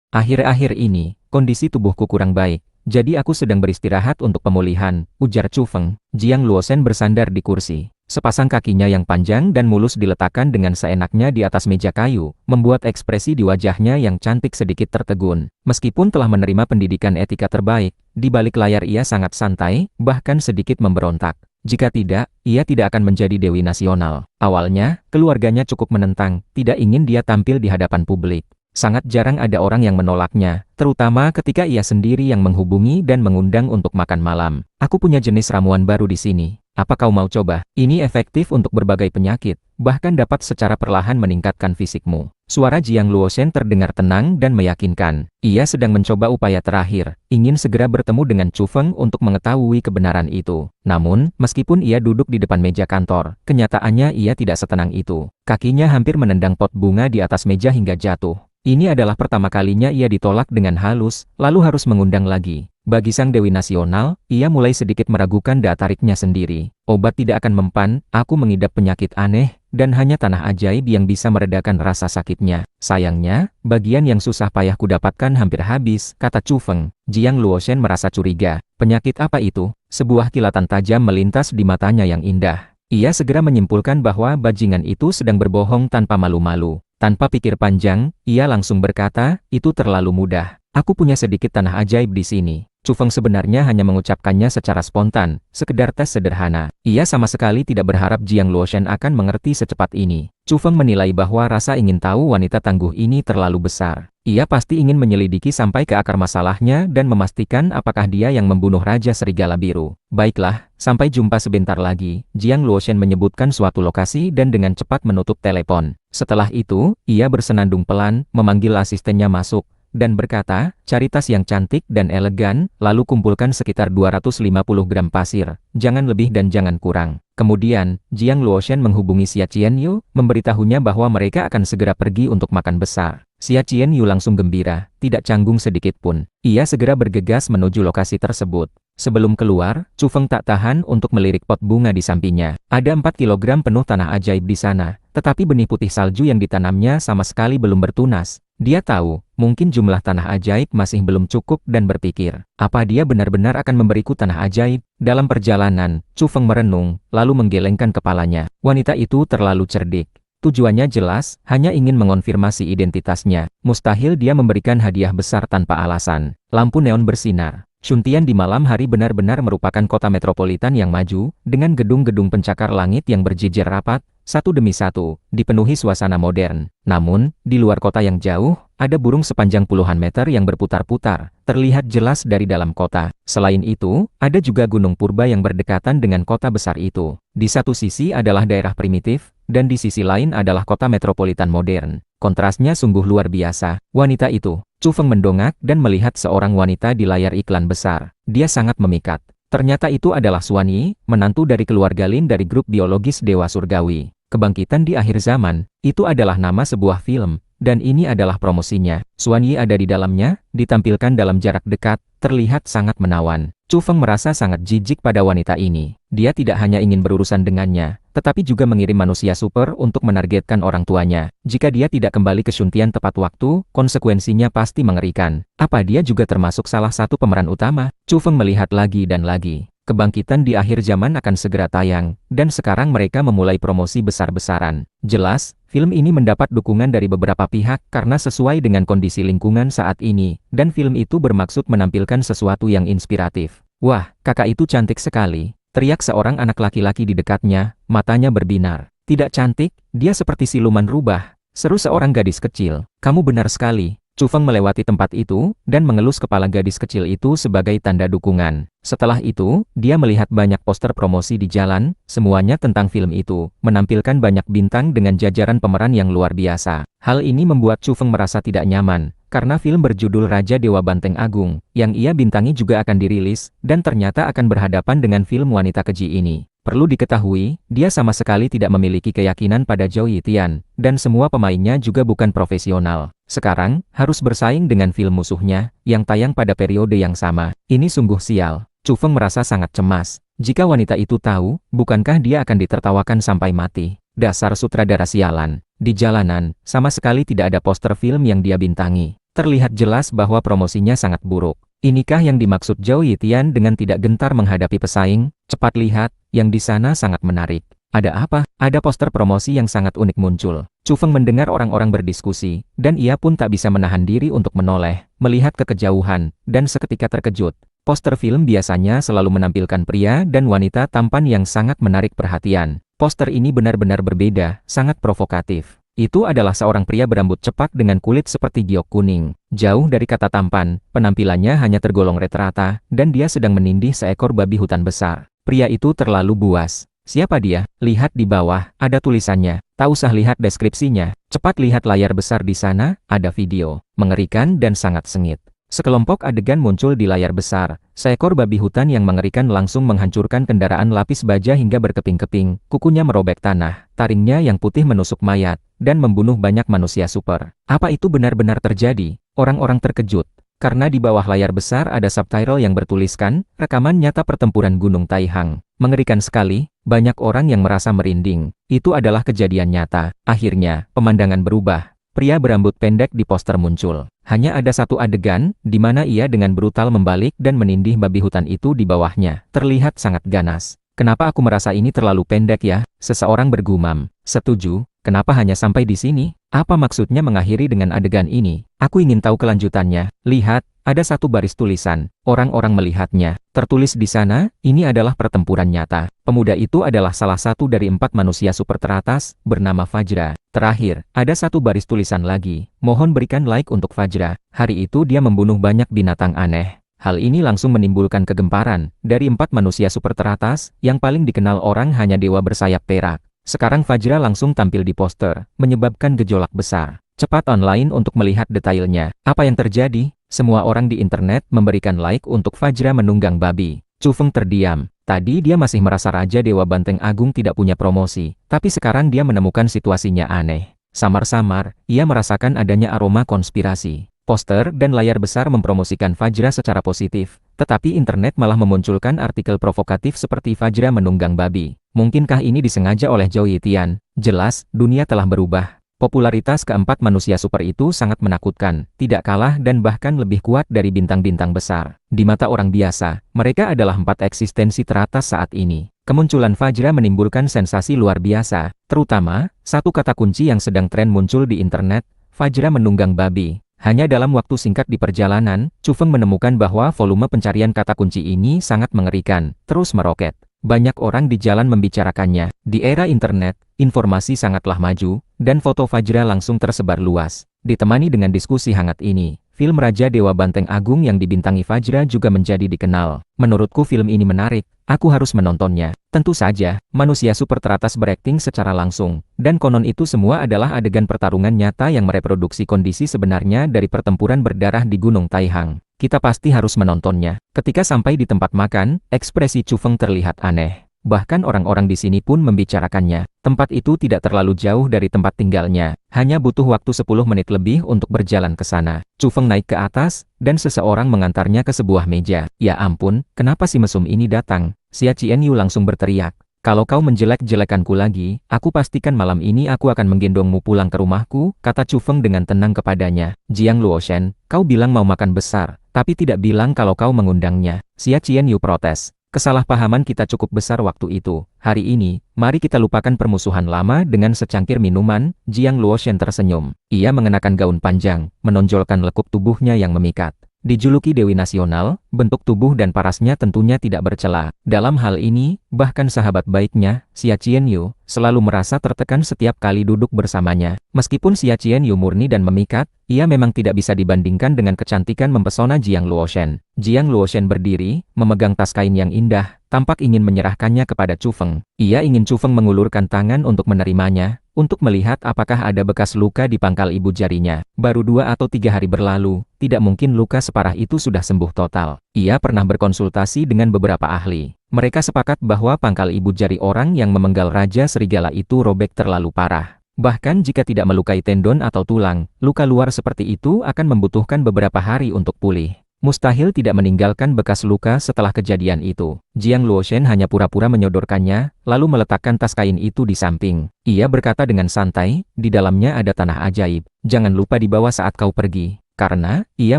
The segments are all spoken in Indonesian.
Akhir-akhir ini, kondisi tubuhku kurang baik, jadi aku sedang beristirahat untuk pemulihan, ujar Chu Feng. Jiang Luosen bersandar di kursi. Sepasang kakinya yang panjang dan mulus diletakkan dengan seenaknya di atas meja kayu, membuat ekspresi di wajahnya yang cantik sedikit tertegun. Meskipun telah menerima pendidikan etika terbaik, di balik layar ia sangat santai, bahkan sedikit memberontak. Jika tidak, ia tidak akan menjadi dewi nasional. Awalnya, keluarganya cukup menentang, tidak ingin dia tampil di hadapan publik. Sangat jarang ada orang yang menolaknya, terutama ketika ia sendiri yang menghubungi dan mengundang untuk makan malam. Aku punya jenis ramuan baru di sini. Apa kau mau coba? Ini efektif untuk berbagai penyakit, bahkan dapat secara perlahan meningkatkan fisikmu. Suara Jiang Luosen terdengar tenang dan meyakinkan. Ia sedang mencoba upaya terakhir, ingin segera bertemu dengan Chu Feng untuk mengetahui kebenaran itu. Namun, meskipun ia duduk di depan meja kantor, kenyataannya ia tidak setenang itu. Kakinya hampir menendang pot bunga di atas meja hingga jatuh. Ini adalah pertama kalinya ia ditolak dengan halus, lalu harus mengundang lagi. Bagi sang dewi nasional, ia mulai sedikit meragukan daya tariknya sendiri. Obat tidak akan mempan, aku mengidap penyakit aneh, dan hanya tanah ajaib yang bisa meredakan rasa sakitnya. Sayangnya, bagian yang susah payah kudapatkan hampir habis, kata Chu Feng. Jiang Luosen merasa curiga. Penyakit apa itu? Sebuah kilatan tajam melintas di matanya yang indah. Ia segera menyimpulkan bahwa bajingan itu sedang berbohong tanpa malu-malu. Tanpa pikir panjang, ia langsung berkata, itu terlalu mudah. Aku punya sedikit tanah ajaib di sini. Chu Feng sebenarnya hanya mengucapkannya secara spontan, sekedar tes sederhana. Ia sama sekali tidak berharap Jiang Luosen akan mengerti secepat ini. Chu Feng menilai bahwa rasa ingin tahu wanita tangguh ini terlalu besar. Ia pasti ingin menyelidiki sampai ke akar masalahnya dan memastikan apakah dia yang membunuh Raja Serigala Biru. Baiklah, sampai jumpa sebentar lagi. Jiang Luosen menyebutkan suatu lokasi dan dengan cepat menutup telepon. Setelah itu, ia bersenandung pelan, memanggil asistennya masuk, dan berkata, cari tas yang cantik dan elegan, lalu kumpulkan sekitar 250 gram pasir, jangan lebih dan jangan kurang. Kemudian, Jiang Luosen menghubungi Xia Qianyu, memberitahunya bahwa mereka akan segera pergi untuk makan besar. Xia Qianyu langsung gembira, tidak canggung sedikit pun. Ia segera bergegas menuju lokasi tersebut. Sebelum keluar, Chu Feng tak tahan untuk melirik pot bunga di sampingnya. Ada 4 kilogram penuh tanah ajaib di sana, tetapi benih putih salju yang ditanamnya sama sekali belum bertunas. Dia tahu, mungkin jumlah tanah ajaib masih belum cukup dan berpikir, apa dia benar-benar akan memberiku tanah ajaib? Dalam perjalanan, Chu Feng merenung, lalu menggelengkan kepalanya. Wanita itu terlalu cerdik. Tujuannya jelas, hanya ingin mengonfirmasi identitasnya. Mustahil dia memberikan hadiah besar tanpa alasan. Lampu neon bersinar. Shuntian di malam hari benar-benar merupakan kota metropolitan yang maju, dengan gedung-gedung pencakar langit yang berjejer rapat, satu demi satu, dipenuhi suasana modern. Namun, di luar kota yang jauh, ada burung sepanjang puluhan meter yang berputar-putar, terlihat jelas dari dalam kota. Selain itu, ada juga gunung purba yang berdekatan dengan kota besar itu. Di satu sisi adalah daerah primitif, dan di sisi lain adalah kota metropolitan modern. Kontrasnya sungguh luar biasa. Wanita itu, Chu Feng mendongak dan melihat seorang wanita di layar iklan besar. Dia sangat memikat. Ternyata itu adalah Xuan Yi, menantu dari keluarga Lin dari grup biologis Dewa Surgawi. Kebangkitan di akhir zaman, itu adalah nama sebuah film, dan ini adalah promosinya. Xuan Yi ada di dalamnya, ditampilkan dalam jarak dekat, terlihat sangat menawan. Chu Feng merasa sangat jijik pada wanita ini. Dia tidak hanya ingin berurusan dengannya, tetapi juga mengirim manusia super untuk menargetkan orang tuanya. Jika dia tidak kembali ke Shuntian tepat waktu, konsekuensinya pasti mengerikan. Apa dia juga termasuk salah satu pemeran utama? Chu Feng melihat lagi dan lagi. Kebangkitan di akhir zaman akan segera tayang, dan sekarang mereka memulai promosi besar-besaran. Jelas, film ini mendapat dukungan dari beberapa pihak karena sesuai dengan kondisi lingkungan saat ini, dan film itu bermaksud menampilkan sesuatu yang inspiratif. Wah, kakak itu cantik sekali, teriak seorang anak laki-laki di dekatnya, matanya berbinar. Tidak cantik, dia seperti siluman rubah, seru seorang gadis kecil. Kamu benar sekali. Chu Feng melewati tempat itu, dan mengelus kepala gadis kecil itu sebagai tanda dukungan. Setelah itu, dia melihat banyak poster promosi di jalan, semuanya tentang film itu, menampilkan banyak bintang dengan jajaran pemeran yang luar biasa. Hal ini membuat Chu Feng merasa tidak nyaman, karena film berjudul Raja Dewa Banteng Agung, yang ia bintangi juga akan dirilis, dan ternyata akan berhadapan dengan film wanita keji ini. Perlu diketahui, dia sama sekali tidak memiliki keyakinan pada Zhou Yitian, dan semua pemainnya juga bukan profesional. Sekarang, harus bersaing dengan film musuhnya, yang tayang pada periode yang sama. Ini sungguh sial. Chu Feng merasa sangat cemas. Jika wanita itu tahu, bukankah dia akan ditertawakan sampai mati? Dasar sutradara sialan. Di jalanan, sama sekali tidak ada poster film yang dia bintangi. Terlihat jelas bahwa promosinya sangat buruk. Inikah yang dimaksud Zhao Yitian dengan tidak gentar menghadapi pesaing? Cepat lihat, yang di sana sangat menarik. Ada apa? Ada poster promosi yang sangat unik muncul. Chu Feng mendengar orang-orang berdiskusi, dan ia pun tak bisa menahan diri untuk menoleh, melihat ke kejauhan, dan seketika terkejut. Poster film biasanya selalu menampilkan pria dan wanita tampan yang sangat menarik perhatian. Poster ini benar-benar berbeda, sangat provokatif. Itu adalah seorang pria berambut cepak dengan kulit seperti giok kuning. Jauh dari kata tampan, penampilannya hanya tergolong rata-rata, dan dia sedang menindih seekor babi hutan besar. Pria itu terlalu buas. Siapa dia? Lihat di bawah, ada tulisannya. Tak usah lihat deskripsinya. Cepat lihat layar besar di sana, ada video. Mengerikan dan sangat sengit. Sekelompok adegan muncul di layar besar. Seekor babi hutan yang mengerikan langsung menghancurkan kendaraan lapis baja hingga berkeping-keping. Kukunya merobek tanah, taringnya yang putih menusuk mayat, dan membunuh banyak manusia super. Apa itu benar-benar terjadi? Orang-orang terkejut. Karena di bawah layar besar ada subtitle yang bertuliskan, rekaman nyata pertempuran Gunung Taihang. Mengerikan sekali, banyak orang yang merasa merinding. Itu adalah kejadian nyata. Akhirnya, pemandangan berubah. Pria berambut pendek di poster muncul. Hanya ada satu adegan, di mana ia dengan brutal membalik dan menindih babi hutan itu di bawahnya. Terlihat sangat ganas. Kenapa aku merasa ini terlalu pendek ya? Seseorang bergumam. Setuju, kenapa hanya sampai di sini? Apa maksudnya mengakhiri dengan adegan ini? Aku ingin tahu kelanjutannya. Lihat, ada satu baris tulisan. Orang-orang melihatnya. Tertulis di sana, ini adalah pertempuran nyata. Pemuda itu adalah salah satu dari 4 manusia super teratas, bernama Fajra. Terakhir, ada satu baris tulisan lagi. Mohon berikan like untuk Fajra. Hari itu dia membunuh banyak binatang aneh. Hal ini langsung menimbulkan kegemparan. Dari 4 manusia super teratas, yang paling dikenal orang hanya dewa bersayap perak. Sekarang Fajra langsung tampil di poster, menyebabkan gejolak besar. Cepat online untuk melihat detailnya. Apa yang terjadi? Semua orang di internet memberikan like untuk Fajra menunggang babi. Chu Feng terdiam. Tadi dia masih merasa Raja Dewa Banteng Agung tidak punya promosi, tapi sekarang dia menemukan situasinya aneh. Samar-samar, ia merasakan adanya aroma konspirasi. Poster dan layar besar mempromosikan Fajra secara positif, tetapi internet malah memunculkan artikel provokatif seperti Fajra menunggang babi. Mungkinkah ini disengaja oleh Zhao Yitian? Jelas, dunia telah berubah. Popularitas keempat manusia super itu sangat menakutkan, tidak kalah dan bahkan lebih kuat dari bintang-bintang besar. Di mata orang biasa, mereka adalah 4 eksistensi teratas saat ini. Kemunculan Fajra menimbulkan sensasi luar biasa, terutama, satu kata kunci yang sedang tren muncul di internet, Fajra menunggang babi. Hanya dalam waktu singkat di perjalanan, Chu Feng menemukan bahwa volume pencarian kata kunci ini sangat mengerikan, terus meroket. Banyak orang di jalan membicarakannya. Di era internet, informasi sangatlah maju, dan foto Fajra langsung tersebar luas. Ditemani dengan diskusi hangat ini, film Raja Dewa Banteng Agung yang dibintangi Fajra juga menjadi dikenal. Menurutku film ini menarik, aku harus menontonnya. Tentu saja, manusia super teratas berakting secara langsung, dan konon itu semua adalah adegan pertarungan nyata yang mereproduksi kondisi sebenarnya dari pertempuran berdarah di Gunung Taihang. Kita pasti harus menontonnya. Ketika sampai di tempat makan, ekspresi Chu Feng terlihat aneh. Bahkan orang-orang di sini pun membicarakannya. Tempat itu tidak terlalu jauh dari tempat tinggalnya. Hanya butuh waktu 10 menit lebih untuk berjalan ke sana. Chu Feng naik ke atas, dan seseorang mengantarnya ke sebuah meja. Ya ampun, kenapa si mesum ini datang? Xia Qianyu langsung berteriak. Kalau kau menjelek-jelekanku lagi, aku pastikan malam ini aku akan menggendongmu pulang ke rumahku, kata Chu Feng dengan tenang kepadanya. Jiang Luoshen, kau bilang mau makan besar, tapi tidak bilang kalau kau mengundangnya. Xia Qianyu protes. Kesalahpahaman kita cukup besar waktu itu. Hari ini, mari kita lupakan permusuhan lama dengan secangkir minuman. Jiang Luoshen tersenyum. Ia mengenakan gaun panjang, menonjolkan lekuk tubuhnya yang memikat. Dijuluki Dewi Nasional, bentuk tubuh dan parasnya tentunya tidak bercela. Dalam hal ini, bahkan sahabat baiknya, Xia Qianyu, selalu merasa tertekan setiap kali duduk bersamanya. Meskipun Xia Qianyu murni dan memikat, ia memang tidak bisa dibandingkan dengan kecantikan mempesona Jiang Luoshen. Jiang Luoshen berdiri, memegang tas kain yang indah, tampak ingin menyerahkannya kepada Chu Feng. Ia ingin Chu Feng mengulurkan tangan untuk menerimanya, untuk melihat apakah ada bekas luka di pangkal ibu jarinya. Baru 2 atau 3 hari berlalu, tidak mungkin luka separah itu sudah sembuh total. Ia pernah berkonsultasi dengan beberapa ahli. Mereka sepakat bahwa pangkal ibu jari orang yang memenggal Raja Serigala itu robek terlalu parah. Bahkan jika tidak melukai tendon atau tulang, luka luar seperti itu akan membutuhkan beberapa hari untuk pulih. Mustahil tidak meninggalkan bekas luka setelah kejadian itu. Jiang Luoshen hanya pura-pura menyodorkannya, lalu meletakkan tas kain itu di samping. Ia berkata dengan santai, di dalamnya ada tanah ajaib. Jangan lupa dibawa saat kau pergi. Karena, ia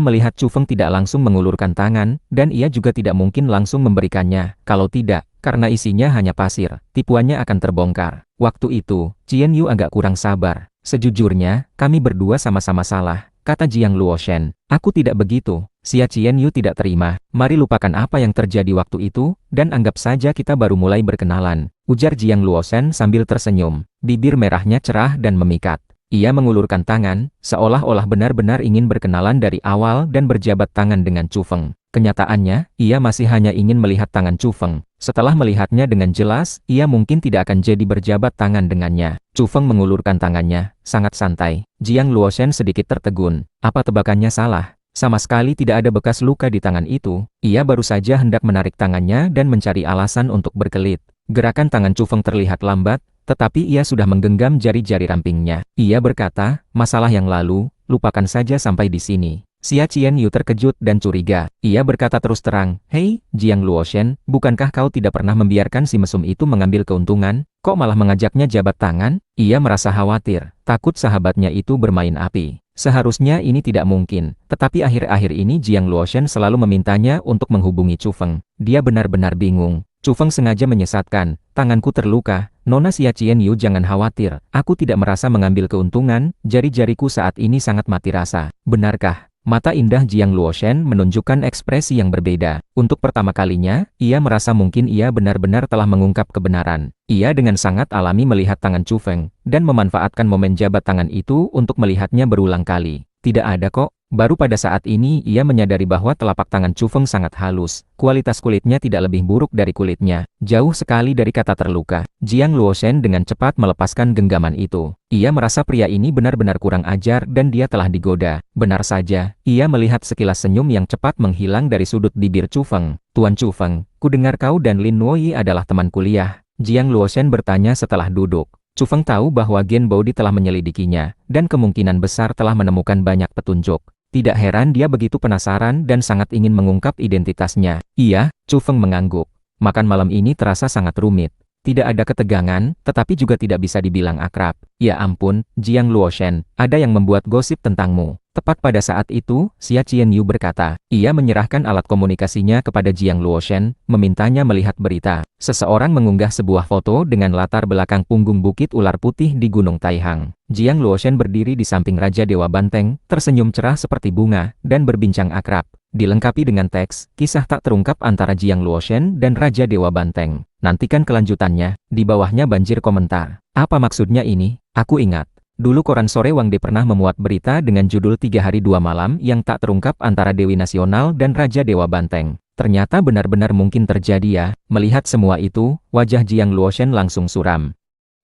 melihat Chu Feng tidak langsung mengulurkan tangan, dan ia juga tidak mungkin langsung memberikannya. Kalau tidak, karena isinya hanya pasir, tipuannya akan terbongkar. Waktu itu, Qian Yu agak kurang sabar. Sejujurnya, kami berdua sama-sama salah, kata Jiang Luoshen. Aku tidak begitu. Xia Qian Yu tidak terima. Mari lupakan apa yang terjadi waktu itu, dan anggap saja kita baru mulai berkenalan, ujar Jiang Luoshen sambil tersenyum. Bibir merahnya cerah dan memikat. Ia mengulurkan tangan, seolah-olah benar-benar ingin berkenalan dari awal dan berjabat tangan dengan Chu Feng. Kenyataannya, ia masih hanya ingin melihat tangan Chu Feng. Setelah melihatnya dengan jelas, ia mungkin tidak akan jadi berjabat tangan dengannya. Chu Feng mengulurkan tangannya, sangat santai. Jiang Luoshen sedikit tertegun. Apa tebakannya salah? Sama sekali tidak ada bekas luka di tangan itu. Ia baru saja hendak menarik tangannya dan mencari alasan untuk berkelit. Gerakan tangan Chu Feng terlihat lambat, tetapi ia sudah menggenggam jari-jari rampingnya. Ia berkata, masalah yang lalu, lupakan saja sampai di sini. Xia Qian Yu terkejut dan curiga. Ia berkata terus terang, "Hei, Jiang Luoshen, bukankah kau tidak pernah membiarkan si mesum itu mengambil keuntungan? Kok malah mengajaknya jabat tangan?" Ia merasa khawatir, takut sahabatnya itu bermain api. Seharusnya ini tidak mungkin, tetapi akhir-akhir ini Jiang Luoshen selalu memintanya untuk menghubungi Chu Feng. Dia benar-benar bingung. Chu Feng sengaja menyesatkan, tanganku terluka, Nona Xia Qian Yu jangan khawatir, aku tidak merasa mengambil keuntungan, jari-jariku saat ini sangat mati rasa. Benarkah? Mata indah Jiang Luoshen menunjukkan ekspresi yang berbeda. Untuk pertama kalinya, ia merasa mungkin ia benar-benar telah mengungkap kebenaran. Ia dengan sangat alami melihat tangan Chu Feng, dan memanfaatkan momen jabat tangan itu untuk melihatnya berulang kali. Tidak ada kok. Baru pada saat ini ia menyadari bahwa telapak tangan Chu Feng sangat halus. Kualitas kulitnya tidak lebih buruk dari kulitnya. Jauh sekali dari kata terluka. Jiang Luoshen dengan cepat melepaskan genggaman itu. Ia merasa pria ini benar-benar kurang ajar dan dia telah digoda. Benar saja, ia melihat sekilas senyum yang cepat menghilang dari sudut bibir Chu Feng. Tuan Chu Feng, kudengar kau dan Lin Nuoyi adalah teman kuliah. Jiang Luoshen bertanya setelah duduk. Chu Feng tahu bahwa Gen Baodi telah menyelidikinya, dan kemungkinan besar telah menemukan banyak petunjuk. Tidak heran dia begitu penasaran dan sangat ingin mengungkap identitasnya. Iya, Chu Feng mengangguk. Makan malam ini terasa sangat rumit. Tidak ada ketegangan, tetapi juga tidak bisa dibilang akrab. Ya ampun, Jiang Luoshen, ada yang membuat gosip tentangmu. Tepat pada saat itu, Xia Qian Yu berkata. Ia menyerahkan alat komunikasinya kepada Jiang Luoshen, memintanya melihat berita. Seseorang mengunggah sebuah foto dengan latar belakang punggung bukit ular putih di Gunung Taihang. Jiang Luoshen berdiri di samping Raja Dewa Banteng, tersenyum cerah seperti bunga, dan berbincang akrab. Dilengkapi dengan teks, kisah tak terungkap antara Jiang Luoshen dan Raja Dewa Banteng. Nantikan kelanjutannya, di bawahnya banjir komentar. Apa maksudnya ini? Aku ingat. Dulu koran sore Wangde pernah memuat berita dengan judul 3 hari 2 malam yang tak terungkap antara Dewi Nasional dan Raja Dewa Banteng. Ternyata benar-benar mungkin terjadi ya. Melihat semua itu, wajah Jiang Luoshen langsung suram.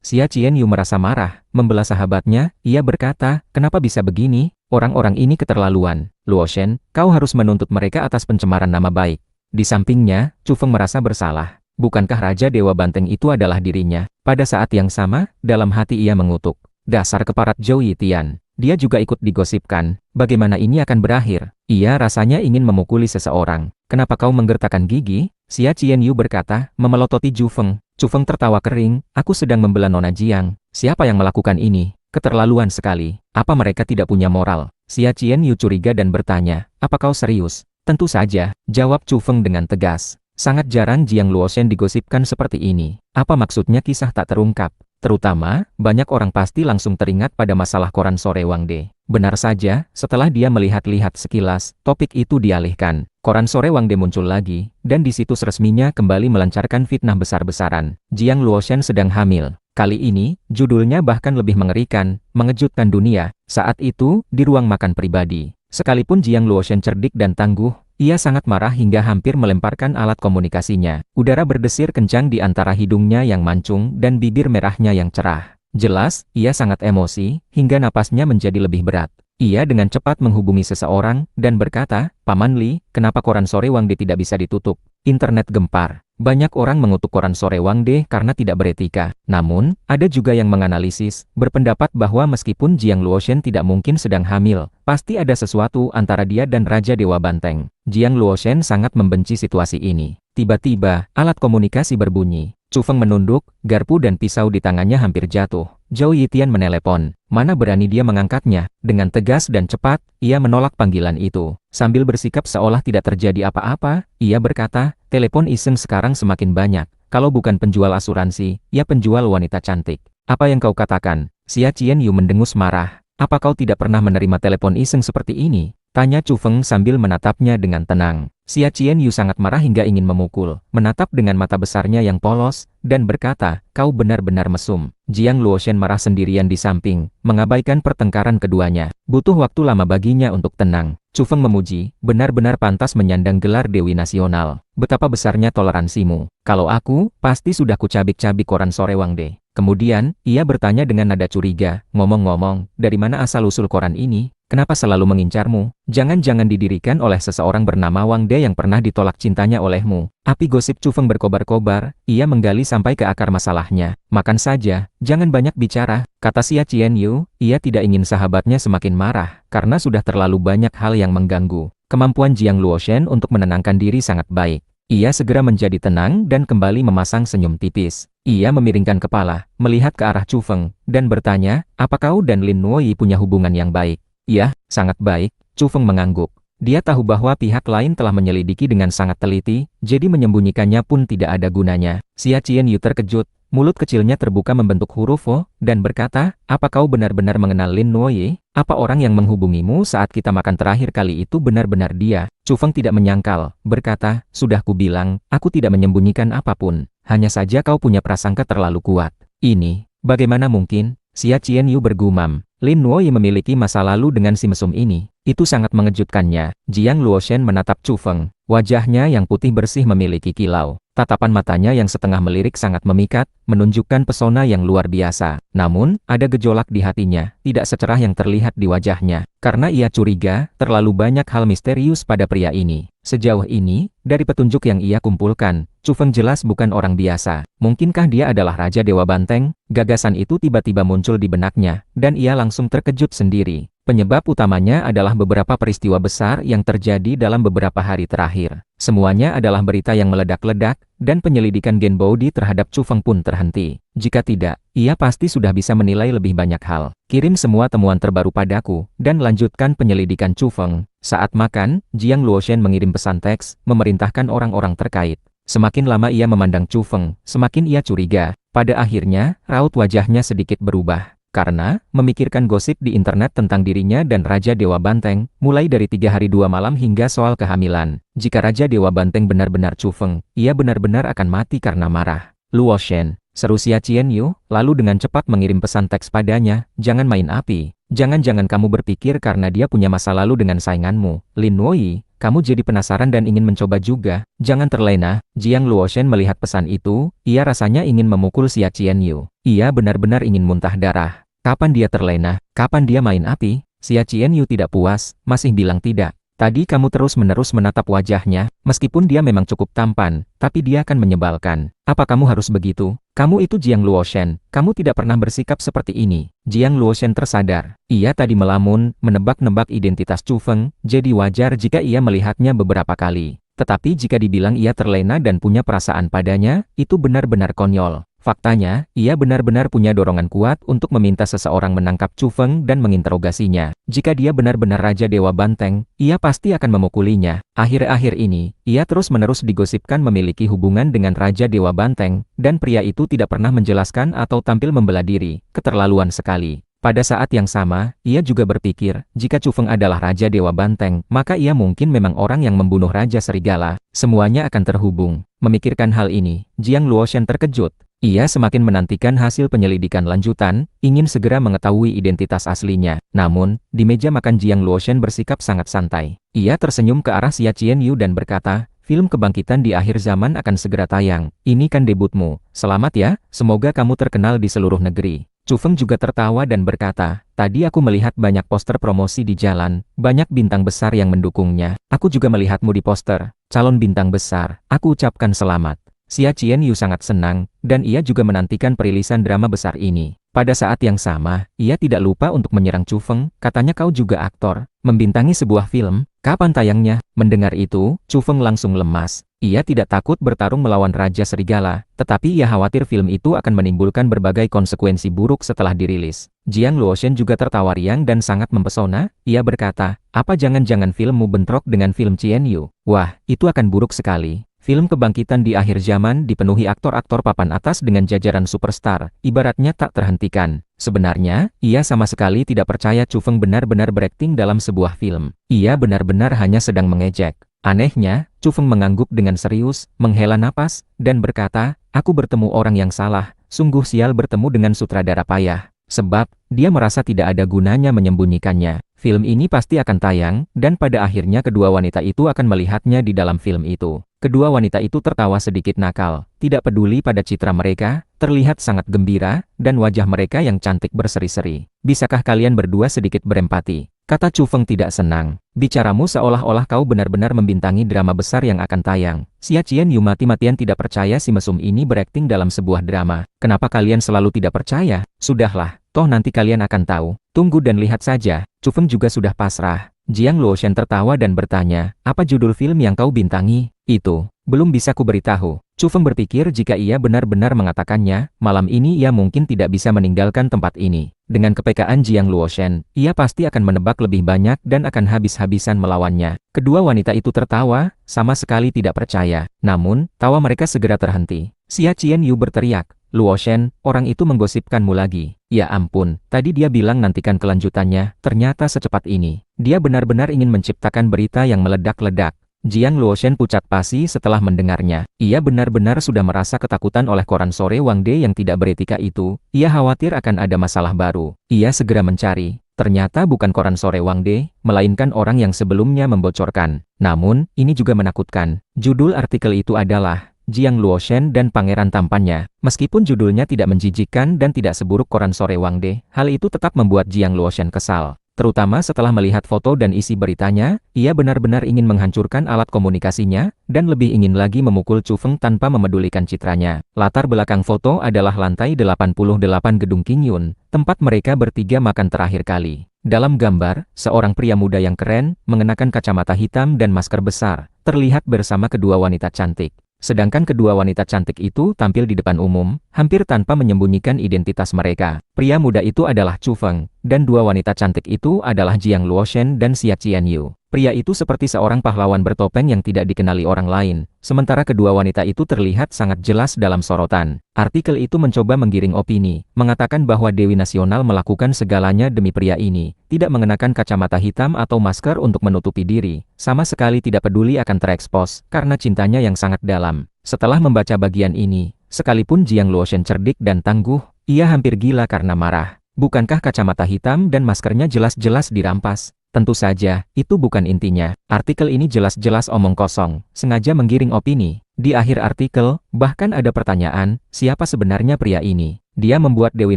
Xia Qian Yu merasa marah, membela sahabatnya. Ia berkata, kenapa bisa begini? Orang-orang ini keterlaluan. Luoshen, kau harus menuntut mereka atas pencemaran nama baik. Di sampingnya, Chu Feng merasa bersalah. Bukankah Raja Dewa Banteng itu adalah dirinya? Pada saat yang sama, dalam hati ia mengutuk. Dasar keparat Zhou Yitian. Dia juga ikut digosipkan. Bagaimana ini akan berakhir? Ia rasanya ingin memukuli seseorang. Kenapa kau menggertakkan gigi? Xia Qian Yu berkata, memelototi Chu Feng. Chu Feng tertawa kering. Aku sedang membela Nona Jiang. Siapa yang melakukan ini? Keterlaluan sekali. Apa mereka tidak punya moral? Xia Qian Yu curiga dan bertanya, apa kau serius? Tentu saja, jawab Chu Feng dengan tegas. Sangat jarang Jiang Luoshen digosipkan seperti ini. Apa maksudnya kisah tak terungkap? Terutama, banyak orang pasti langsung teringat pada masalah koran sore Wangde. Benar saja, setelah dia melihat-lihat sekilas, topik itu dialihkan. Koran sore Wangde muncul lagi, dan di situs resminya kembali melancarkan fitnah besar-besaran. Jiang Luoshen sedang hamil. Kali ini, judulnya bahkan lebih mengerikan, mengejutkan dunia. Saat itu, di ruang makan pribadi. Sekalipun Jiang Luoshen cerdik dan tangguh, ia sangat marah hingga hampir melemparkan alat komunikasinya. Udara berdesir kencang di antara hidungnya yang mancung dan bibir merahnya yang cerah. Jelas, ia sangat emosi, hingga napasnya menjadi lebih berat. Ia dengan cepat menghubungi seseorang, dan berkata, Paman Li, kenapa koran sore Wangde tidak bisa ditutup? Internet gempar. Banyak orang mengutuk koran sore Wangde karena tidak beretika. Namun, ada juga yang menganalisis, berpendapat bahwa meskipun Jiang Luoshen tidak mungkin sedang hamil, pasti ada sesuatu antara dia dan Raja Dewa Banteng. Jiang Luoshen sangat membenci situasi ini. Tiba-tiba, alat komunikasi berbunyi. Chu Feng menunduk, garpu dan pisau di tangannya hampir jatuh. Zhao Yitian menelepon. Mana berani dia mengangkatnya. Dengan tegas dan cepat, ia menolak panggilan itu. Sambil bersikap seolah tidak terjadi apa-apa, ia berkata, telepon iseng sekarang semakin banyak. Kalau bukan penjual asuransi, ya penjual wanita cantik. Apa yang kau katakan? Xia Qianyu mendengus marah. Apa kau tidak pernah menerima telepon iseng seperti ini? Tanya Chu Feng sambil menatapnya dengan tenang. Xia Qianyu sangat marah hingga ingin memukul, menatap dengan mata besarnya yang polos, dan berkata, kau benar-benar mesum. Jiang Luoshen marah sendirian di samping, mengabaikan pertengkaran keduanya. Butuh waktu lama baginya untuk tenang. Chu Feng memuji, benar-benar pantas menyandang gelar Dewi Nasional. Betapa besarnya toleransimu. Kalau aku, pasti sudah kucabik-cabik koran sore Wangde. Kemudian, ia bertanya dengan nada curiga, ngomong-ngomong, dari mana asal-usul koran ini? Kenapa selalu mengincarmu? Jangan-jangan didirikan oleh seseorang bernama Wang De yang pernah ditolak cintanya olehmu. Api gosip Chu Feng berkobar-kobar, ia menggali sampai ke akar masalahnya. Makan saja, jangan banyak bicara, kata Xia Qianyu, ia tidak ingin sahabatnya semakin marah, karena sudah terlalu banyak hal yang mengganggu. Kemampuan Jiang Luoshen untuk menenangkan diri sangat baik. Ia segera menjadi tenang dan kembali memasang senyum tipis. Ia memiringkan kepala, melihat ke arah Chu Feng, dan bertanya, apa kau dan Lin Nuoyi punya hubungan yang baik? Ya, sangat baik, Chu Feng mengangguk. Dia tahu bahwa pihak lain telah menyelidiki dengan sangat teliti, jadi menyembunyikannya pun tidak ada gunanya. Xia Qianyu terkejut, mulut kecilnya terbuka membentuk huruf O, dan berkata, apa kau benar-benar mengenal Lin Nuoyi? Apa orang yang menghubungimu saat kita makan terakhir kali itu benar-benar dia? Chu Feng tidak menyangkal, berkata, sudah kubilang, aku tidak menyembunyikan apapun. Hanya saja kau punya prasangka terlalu kuat. Ini, bagaimana mungkin? Xia Qianyu bergumam. Lin Nuoyi memiliki masa lalu dengan si mesum ini. Itu sangat mengejutkannya. Jiang Luoshen menatap Chu Feng. Wajahnya yang putih bersih memiliki kilau. Tatapan matanya yang setengah melirik sangat memikat, menunjukkan pesona yang luar biasa. Namun, ada gejolak di hatinya, tidak secerah yang terlihat di wajahnya. Karena ia curiga, terlalu banyak hal misterius pada pria ini. Sejauh ini, dari petunjuk yang ia kumpulkan, Chu Feng jelas bukan orang biasa. Mungkinkah dia adalah Raja Dewa Banteng? Gagasan itu tiba-tiba muncul di benaknya, dan ia langsung terkejut sendiri. Penyebab utamanya adalah beberapa peristiwa besar yang terjadi dalam beberapa hari terakhir. Semuanya adalah berita yang meledak-ledak, dan penyelidikan Gen Baodi terhadap Chu Feng pun terhenti. Jika tidak, ia pasti sudah bisa menilai lebih banyak hal. Kirim semua temuan terbaru padaku, dan lanjutkan penyelidikan Chu Feng. Saat makan, Jiang Luoshen mengirim pesan teks, memerintahkan orang-orang terkait. Semakin lama ia memandang Chu Feng, semakin ia curiga. Pada akhirnya, raut wajahnya sedikit berubah. Karena, memikirkan gosip di internet tentang dirinya dan Raja Dewa Banteng, mulai dari 3 hari 2 malam hingga soal kehamilan. Jika Raja Dewa Banteng benar-benar Chu Feng, ia benar-benar akan mati karena marah. Luoshen, seru Xia Qianyu, lalu dengan cepat mengirim pesan teks padanya, jangan main api. Jangan-jangan kamu berpikir karena dia punya masa lalu dengan sainganmu, Lin Nuoyi, kamu jadi penasaran dan ingin mencoba juga. Jangan terlena. Jiang Luoshen melihat pesan itu, ia rasanya ingin memukul Xia Qianyu. Ia benar-benar ingin muntah darah. Kapan dia terlena? Kapan dia main api? Xia Qianyu tidak puas, masih bilang tidak. Tadi kamu terus-menerus menatap wajahnya, meskipun dia memang cukup tampan, tapi dia akan menyebalkan. Apa kamu harus begitu? Kamu itu Jiang Luoshen, kamu tidak pernah bersikap seperti ini. Jiang Luoshen tersadar. Ia tadi melamun, menebak-nebak identitas Chu Feng, jadi wajar jika ia melihatnya beberapa kali. Tetapi jika dibilang ia terlena dan punya perasaan padanya, itu benar-benar konyol. Faktanya, ia benar-benar punya dorongan kuat untuk meminta seseorang menangkap Chu Feng dan menginterogasinya. Jika dia benar-benar Raja Dewa Banteng, ia pasti akan memukulinya. Akhir-akhir ini, ia terus-menerus digosipkan memiliki hubungan dengan Raja Dewa Banteng, dan pria itu tidak pernah menjelaskan atau tampil membela diri. Keterlaluan sekali. Pada saat yang sama, ia juga berpikir, jika Chu Feng adalah Raja Dewa Banteng, maka ia mungkin memang orang yang membunuh Raja Serigala. Semuanya akan terhubung. Memikirkan hal ini, Jiang Luoshen terkejut. Ia semakin menantikan hasil penyelidikan lanjutan, ingin segera mengetahui identitas aslinya. Namun, di meja makan Jiang Luoshen bersikap sangat santai. Ia tersenyum ke arah Xia Qianyu dan berkata, film kebangkitan di akhir zaman akan segera tayang. Ini kan debutmu. Selamat ya, semoga kamu terkenal di seluruh negeri. Chu Feng juga tertawa dan berkata, tadi aku melihat banyak poster promosi di jalan, banyak bintang besar yang mendukungnya. Aku juga melihatmu di poster, calon bintang besar. Aku ucapkan selamat. Xia Qianyu sangat senang, dan ia juga menantikan perilisan drama besar ini. Pada saat yang sama, ia tidak lupa untuk menyerang Chu Feng, katanya kau juga aktor, membintangi sebuah film, kapan tayangnya? Mendengar itu, Chu Feng langsung lemas. Ia tidak takut bertarung melawan Raja Serigala, tetapi ia khawatir film itu akan menimbulkan berbagai konsekuensi buruk setelah dirilis. Jiang Luoshen juga tertawa riang dan sangat mempesona. Ia berkata, apa jangan-jangan filmmu bentrok dengan film Qian Yu? Wah, itu akan buruk sekali. Film kebangkitan di akhir zaman dipenuhi aktor-aktor papan atas dengan jajaran superstar, ibaratnya tak terhentikan. Sebenarnya, ia sama sekali tidak percaya Chu Feng benar-benar berakting dalam sebuah film. Ia benar-benar hanya sedang mengejek. Anehnya, Chu Feng mengangguk dengan serius, menghela napas, dan berkata, aku bertemu orang yang salah, sungguh sial bertemu dengan sutradara payah. Sebab, dia merasa tidak ada gunanya menyembunyikannya. Film ini pasti akan tayang, dan pada akhirnya kedua wanita itu akan melihatnya di dalam film itu. Kedua wanita itu tertawa sedikit nakal, tidak peduli pada citra mereka, terlihat sangat gembira, dan wajah mereka yang cantik berseri-seri. Bisakah kalian berdua sedikit berempati? Kata Chu Feng tidak senang. Bicaramu seolah-olah kau benar-benar membintangi drama besar yang akan tayang. Xia Qian Yu mati-matian tidak percaya si mesum ini berakting dalam sebuah drama. Kenapa kalian selalu tidak percaya? Sudahlah, toh nanti kalian akan tahu. Tunggu dan lihat saja. Chu Feng juga sudah pasrah. Jiang Luoshen tertawa dan bertanya, apa judul film yang kau bintangi? Itu, belum bisa ku beritahu. Chu Feng berpikir jika ia benar-benar mengatakannya, malam ini ia mungkin tidak bisa meninggalkan tempat ini. Dengan kepekaan Jiang Luoshen, ia pasti akan menebak lebih banyak dan akan habis-habisan melawannya. Kedua wanita itu tertawa, sama sekali tidak percaya. Namun, tawa mereka segera terhenti. Xia Qian Yu berteriak, Luoshen, orang itu menggosipkanmu lagi. Ya ampun, tadi dia bilang nantikan kelanjutannya, ternyata secepat ini. Dia benar-benar ingin menciptakan berita yang meledak-ledak. Jiang Luoshen pucat pasi setelah mendengarnya. Ia benar-benar sudah merasa ketakutan oleh koran sore Wang De yang tidak beretika itu. Ia khawatir akan ada masalah baru. Ia segera mencari. Ternyata bukan koran sore Wang De, melainkan orang yang sebelumnya membocorkan. Namun, ini juga menakutkan. Judul artikel itu adalah Jiang Luoshen dan Pangeran Tampannya. Meskipun judulnya tidak menjijikkan dan tidak seburuk koran sore Wang De, hal itu tetap membuat Jiang Luoshen kesal. Terutama setelah melihat foto dan isi beritanya, ia benar-benar ingin menghancurkan alat komunikasinya, dan lebih ingin lagi memukul Chu Feng tanpa memedulikan citranya. Latar belakang foto adalah lantai 88 gedung King Yun, tempat mereka bertiga makan terakhir kali. Dalam gambar, seorang pria muda yang keren, mengenakan kacamata hitam dan masker besar, terlihat bersama kedua wanita cantik. Sedangkan kedua wanita cantik itu tampil di depan umum, hampir tanpa menyembunyikan identitas mereka. Pria muda itu adalah Chu Feng, dan dua wanita cantik itu adalah Jiang Luoshen dan Xia Qian Yu. Pria itu seperti seorang pahlawan bertopeng yang tidak dikenali orang lain, sementara kedua wanita itu terlihat sangat jelas dalam sorotan. Artikel itu mencoba menggiring opini, mengatakan bahwa Dewi Nasional melakukan segalanya demi pria ini, tidak mengenakan kacamata hitam atau masker untuk menutupi diri, sama sekali tidak peduli akan terekspos, karena cintanya yang sangat dalam. Setelah membaca bagian ini, sekalipun Jiang Luoshen cerdik dan tangguh, ia hampir gila karena marah. Bukankah kacamata hitam dan maskernya jelas-jelas dirampas? Tentu saja, itu bukan intinya. Artikel ini jelas-jelas omong kosong, sengaja menggiring opini. Di akhir artikel, bahkan ada pertanyaan, siapa sebenarnya pria ini? Dia membuat Dewi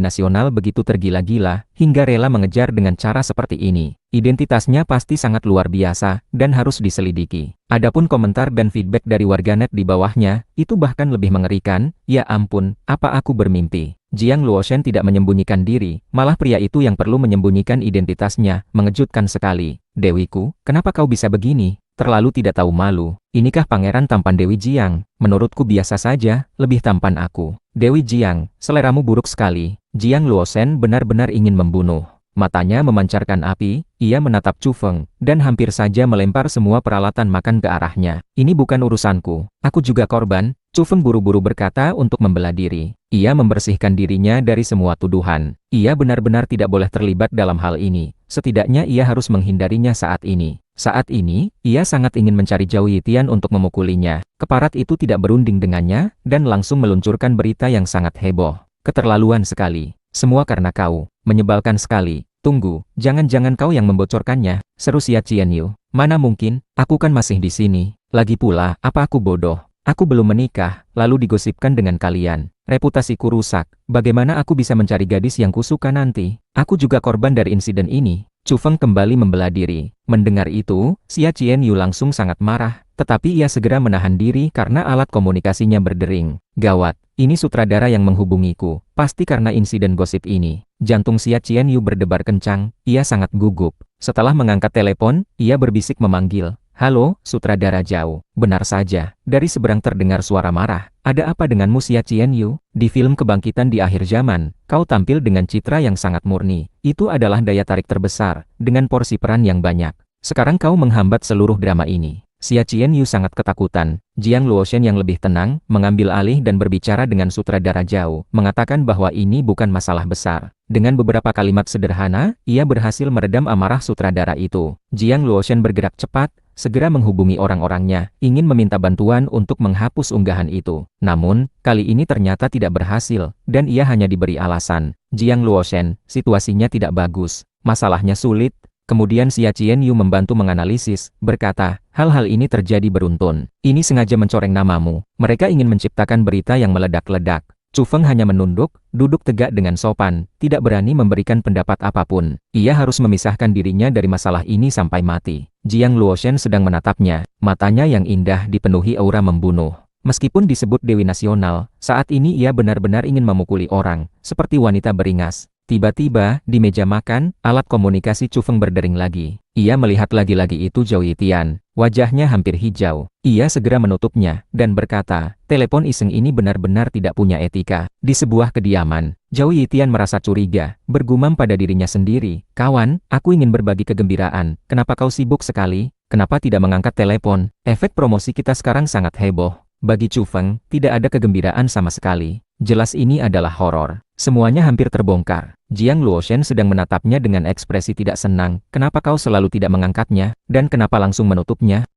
Nasional begitu tergila-gila, hingga rela mengejar dengan cara seperti ini. Identitasnya pasti sangat luar biasa, dan harus diselidiki. Adapun komentar dan feedback dari warganet di bawahnya, itu bahkan lebih mengerikan. Ya ampun, apa aku bermimpi? Jiang Luoshen tidak menyembunyikan diri, malah pria itu yang perlu menyembunyikan identitasnya, mengejutkan sekali. Dewiku, kenapa kau bisa begini? Terlalu tidak tahu malu. Inikah pangeran tampan Dewi Jiang? Menurutku biasa saja, lebih tampan aku. Dewi Jiang, seleramu buruk sekali. Jiang Luoshen benar-benar ingin membunuh. Matanya memancarkan api, ia menatap Chu Feng, dan hampir saja melempar semua peralatan makan ke arahnya. Ini bukan urusanku, aku juga korban. Chu Feng buru-buru berkata untuk membela diri. Ia membersihkan dirinya dari semua tuduhan. Ia benar-benar tidak boleh terlibat dalam hal ini. Setidaknya ia harus menghindarinya saat ini. Saat ini, ia sangat ingin mencari Zhao Yitian untuk memukulinya. Keparat itu tidak berunding dengannya, dan langsung meluncurkan berita yang sangat heboh. Keterlaluan sekali. Semua karena kau. Menyebalkan sekali. Tunggu, jangan-jangan kau yang membocorkannya, seru Xia Qian Yu. Mana mungkin, aku kan masih di sini. Lagi pula, apa aku bodoh? Aku belum menikah, lalu digosipkan dengan kalian. Reputasiku rusak. Bagaimana aku bisa mencari gadis yang kusuka nanti? Aku juga korban dari insiden ini. Chu Feng kembali membela diri. Mendengar itu, Xia Qian Yu langsung sangat marah, tetapi ia segera menahan diri karena alat komunikasinya berdering. Gawat, ini sutradara yang menghubungiku. Pasti karena insiden gosip ini. Jantung Xia Qian Yu berdebar kencang, ia sangat gugup. Setelah mengangkat telepon, ia berbisik memanggil, Halo, sutradara Zhao. Benar saja, dari seberang terdengar suara marah. Ada apa denganmu Xia Qianyu? Di film Kebangkitan di Akhir Zaman, kau tampil dengan citra yang sangat murni. Itu adalah daya tarik terbesar, dengan porsi peran yang banyak. Sekarang kau menghambat seluruh drama ini. Xia Qianyu sangat ketakutan. Jiang Luoshen yang lebih tenang, mengambil alih dan berbicara dengan sutradara Zhao, mengatakan bahwa ini bukan masalah besar. Dengan beberapa kalimat sederhana, ia berhasil meredam amarah sutradara itu. Jiang Luoshen bergerak cepat, segera menghubungi orang-orangnya, ingin meminta bantuan untuk menghapus unggahan itu. Namun, kali ini ternyata tidak berhasil, dan ia hanya diberi alasan. Jiang Luoshen, situasinya tidak bagus, masalahnya sulit. Kemudian Xia Qianyu membantu menganalisis, berkata, hal-hal ini terjadi beruntun. Ini sengaja mencoreng namamu. Mereka ingin menciptakan berita yang meledak-ledak. Chu Feng hanya menunduk, duduk tegak dengan sopan, tidak berani memberikan pendapat apapun. Ia harus memisahkan dirinya dari masalah ini sampai mati. Jiang Luoshen sedang menatapnya, matanya yang indah dipenuhi aura membunuh. Meskipun disebut Dewi Nasional, saat ini ia benar-benar ingin memukuli orang, seperti wanita beringas. Tiba-tiba, di meja makan, alat komunikasi Chu Feng berdering lagi. Ia melihat lagi-lagi itu Zhao Yitian. Wajahnya hampir hijau. Ia segera menutupnya, dan berkata, telepon iseng ini benar-benar tidak punya etika. Di sebuah kediaman, Zhao Yitian merasa curiga, bergumam pada dirinya sendiri. Kawan, aku ingin berbagi kegembiraan. Kenapa kau sibuk sekali? Kenapa tidak mengangkat telepon? Efek promosi kita sekarang sangat heboh. Bagi Chu Feng, tidak ada kegembiraan sama sekali. Jelas ini adalah horor. Semuanya hampir terbongkar. Jiang Luoshen sedang menatapnya dengan ekspresi tidak senang. Kenapa kau selalu tidak mengangkatnya? Dan kenapa langsung menutupnya?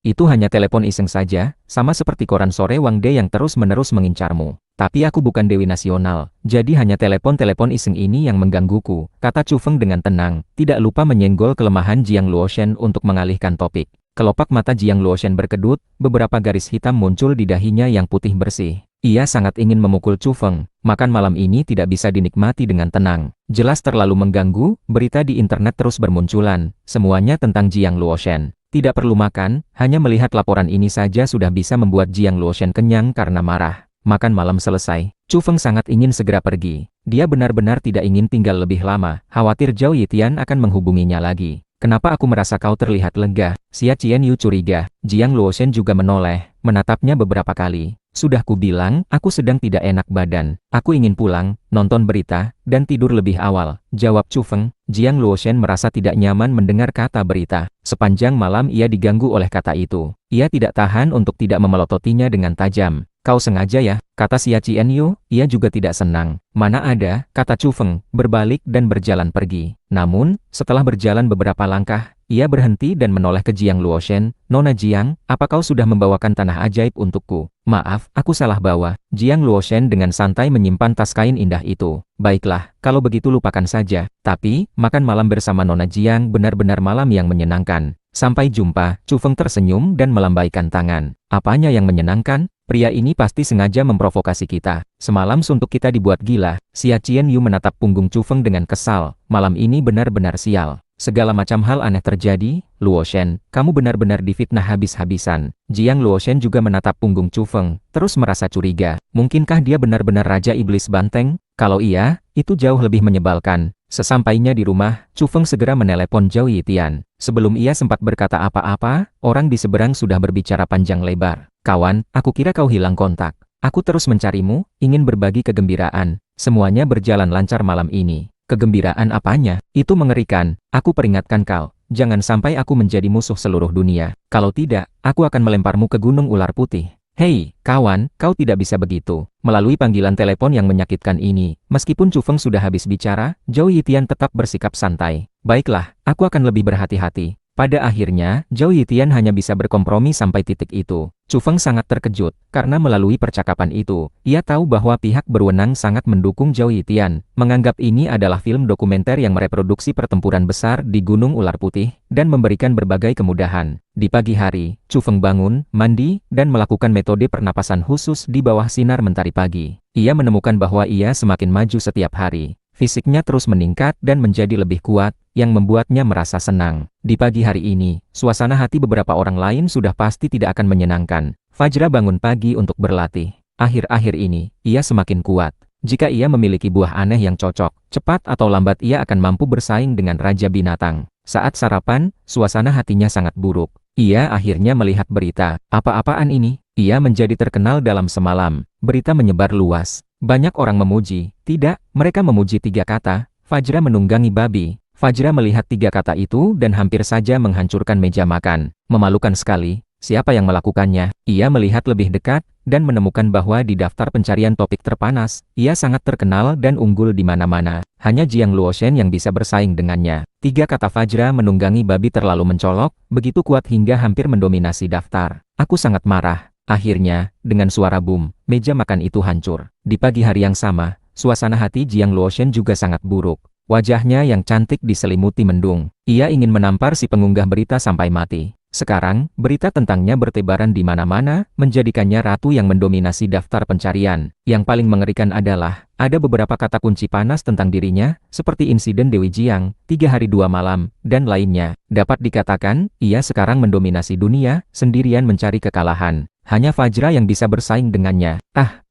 Itu hanya telepon iseng saja, sama seperti koran sore Wang De yang terus-menerus mengincarmu. Tapi aku bukan Dewi Nasional, jadi hanya telepon-telepon iseng ini yang menggangguku, kata Chu Feng dengan tenang, tidak lupa menyenggol kelemahan Jiang Luoshen untuk mengalihkan topik. Kelopak mata Jiang Luoshen berkedut, beberapa garis hitam muncul di dahinya yang putih bersih. Ia sangat ingin memukul Chu Feng. Makan malam ini tidak bisa dinikmati dengan tenang. Jelas terlalu mengganggu, berita di internet terus bermunculan. Semuanya tentang Jiang Luoshen. Tidak perlu makan, hanya melihat laporan ini saja sudah bisa membuat Jiang Luoshen kenyang karena marah. Makan malam selesai, Chu Feng sangat ingin segera pergi. Dia benar-benar tidak ingin tinggal lebih lama, khawatir Zhao Yitian akan menghubunginya lagi. Kenapa aku merasa kau terlihat lega? Xia Qianyu curiga. Jiang Luoshen juga menoleh, menatapnya beberapa kali. Sudah kubilang, aku sedang tidak enak badan. Aku ingin pulang, nonton berita, dan tidur lebih awal, jawab Chu Feng. Jiang Luoshen merasa tidak nyaman mendengar kata berita. Sepanjang malam ia diganggu oleh kata itu. Ia tidak tahan untuk tidak memelototinya dengan tajam. Kau sengaja ya, kata Xia Qianyu. Ia juga tidak senang. Mana ada, kata Chu Feng, berbalik dan berjalan pergi. Namun, setelah berjalan beberapa langkah, ia berhenti dan menoleh ke Jiang Luoshen. Nona Jiang, apa kau sudah membawakan tanah ajaib untukku? Maaf, aku salah bawa. Jiang Luoshen dengan santai menyimpan tas kain indah itu. Baiklah, kalau begitu lupakan saja. Tapi, makan malam bersama Nona Jiang benar-benar malam yang menyenangkan. Sampai jumpa, Chu Feng tersenyum dan melambaikan tangan. Apanya yang menyenangkan? Pria ini pasti sengaja memprovokasi kita. Semalam suntuk kita dibuat gila. Xia Qianyu menatap punggung Chu Feng dengan kesal. Malam ini benar-benar sial. Segala macam hal aneh terjadi. Luoshen, kamu benar-benar difitnah habis-habisan. Jiang Luoshen juga menatap punggung Chu Feng, terus merasa curiga. Mungkinkah dia benar-benar Raja Iblis Banteng? Kalau iya, itu jauh lebih menyebalkan. Sesampainya di rumah, Chu Feng segera menelepon Zhao Yitian. Sebelum ia sempat berkata apa-apa, orang di seberang sudah berbicara panjang lebar. Kawan, aku kira kau hilang kontak. Aku terus mencarimu, ingin berbagi kegembiraan. Semuanya berjalan lancar malam ini. Kegembiraan apanya? Itu mengerikan. Aku peringatkan kau, jangan sampai aku menjadi musuh seluruh dunia. Kalau tidak, aku akan melemparmu ke Gunung Ular Putih. Hei, kawan, kau tidak bisa begitu. Melalui panggilan telepon yang menyakitkan ini, meskipun Chu Feng sudah habis bicara, Zhao Yitian tetap bersikap santai. Baiklah, aku akan lebih berhati-hati. Pada akhirnya, Zhao Yitian hanya bisa berkompromi sampai titik itu. Chu Feng sangat terkejut, karena melalui percakapan itu, ia tahu bahwa pihak berwenang sangat mendukung Zhao Yitian, menganggap ini adalah film dokumenter yang mereproduksi pertempuran besar di Gunung Ular Putih, dan memberikan berbagai kemudahan. Di pagi hari, Chu Feng bangun, mandi, dan melakukan metode pernapasan khusus di bawah sinar mentari pagi. Ia menemukan bahwa ia semakin maju setiap hari. Fisiknya terus meningkat dan menjadi lebih kuat, yang membuatnya merasa senang. Di pagi hari ini, suasana hati beberapa orang lain sudah pasti tidak akan menyenangkan. Fajra bangun pagi untuk berlatih. Akhir-akhir ini, ia semakin kuat. Jika ia memiliki buah aneh yang cocok, cepat atau lambat ia akan mampu bersaing dengan Raja Binatang. Saat sarapan, suasana hatinya sangat buruk. Ia akhirnya melihat berita. Apa-apaan ini? Ia menjadi terkenal dalam semalam. Berita menyebar luas. Banyak orang memuji. Tidak, mereka memuji 3 kata. Fajra menunggangi babi. Fajra melihat 3 kata itu dan hampir saja menghancurkan meja makan. Memalukan sekali. Siapa yang melakukannya? Ia melihat lebih dekat dan menemukan bahwa di daftar pencarian topik terpanas, ia sangat terkenal dan unggul di mana-mana. Hanya Jiang Luoshen yang bisa bersaing dengannya. 3 kata Fajra menunggangi babi terlalu mencolok, begitu kuat hingga hampir mendominasi daftar. Aku sangat marah. Akhirnya, dengan suara boom, meja makan itu hancur. Di pagi hari yang sama, suasana hati Jiang Luoshen juga sangat buruk. Wajahnya yang cantik diselimuti mendung. Ia ingin menampar si pengunggah berita sampai mati. Sekarang, berita tentangnya bertebaran di mana-mana, menjadikannya ratu yang mendominasi daftar pencarian. Yang paling mengerikan adalah, ada beberapa kata kunci panas tentang dirinya, seperti insiden Dewi Jiang, 3 hari 2 malam, dan lainnya. Dapat dikatakan, ia sekarang mendominasi dunia, sendirian mencari kekalahan. Hanya Fajra yang bisa bersaing dengannya.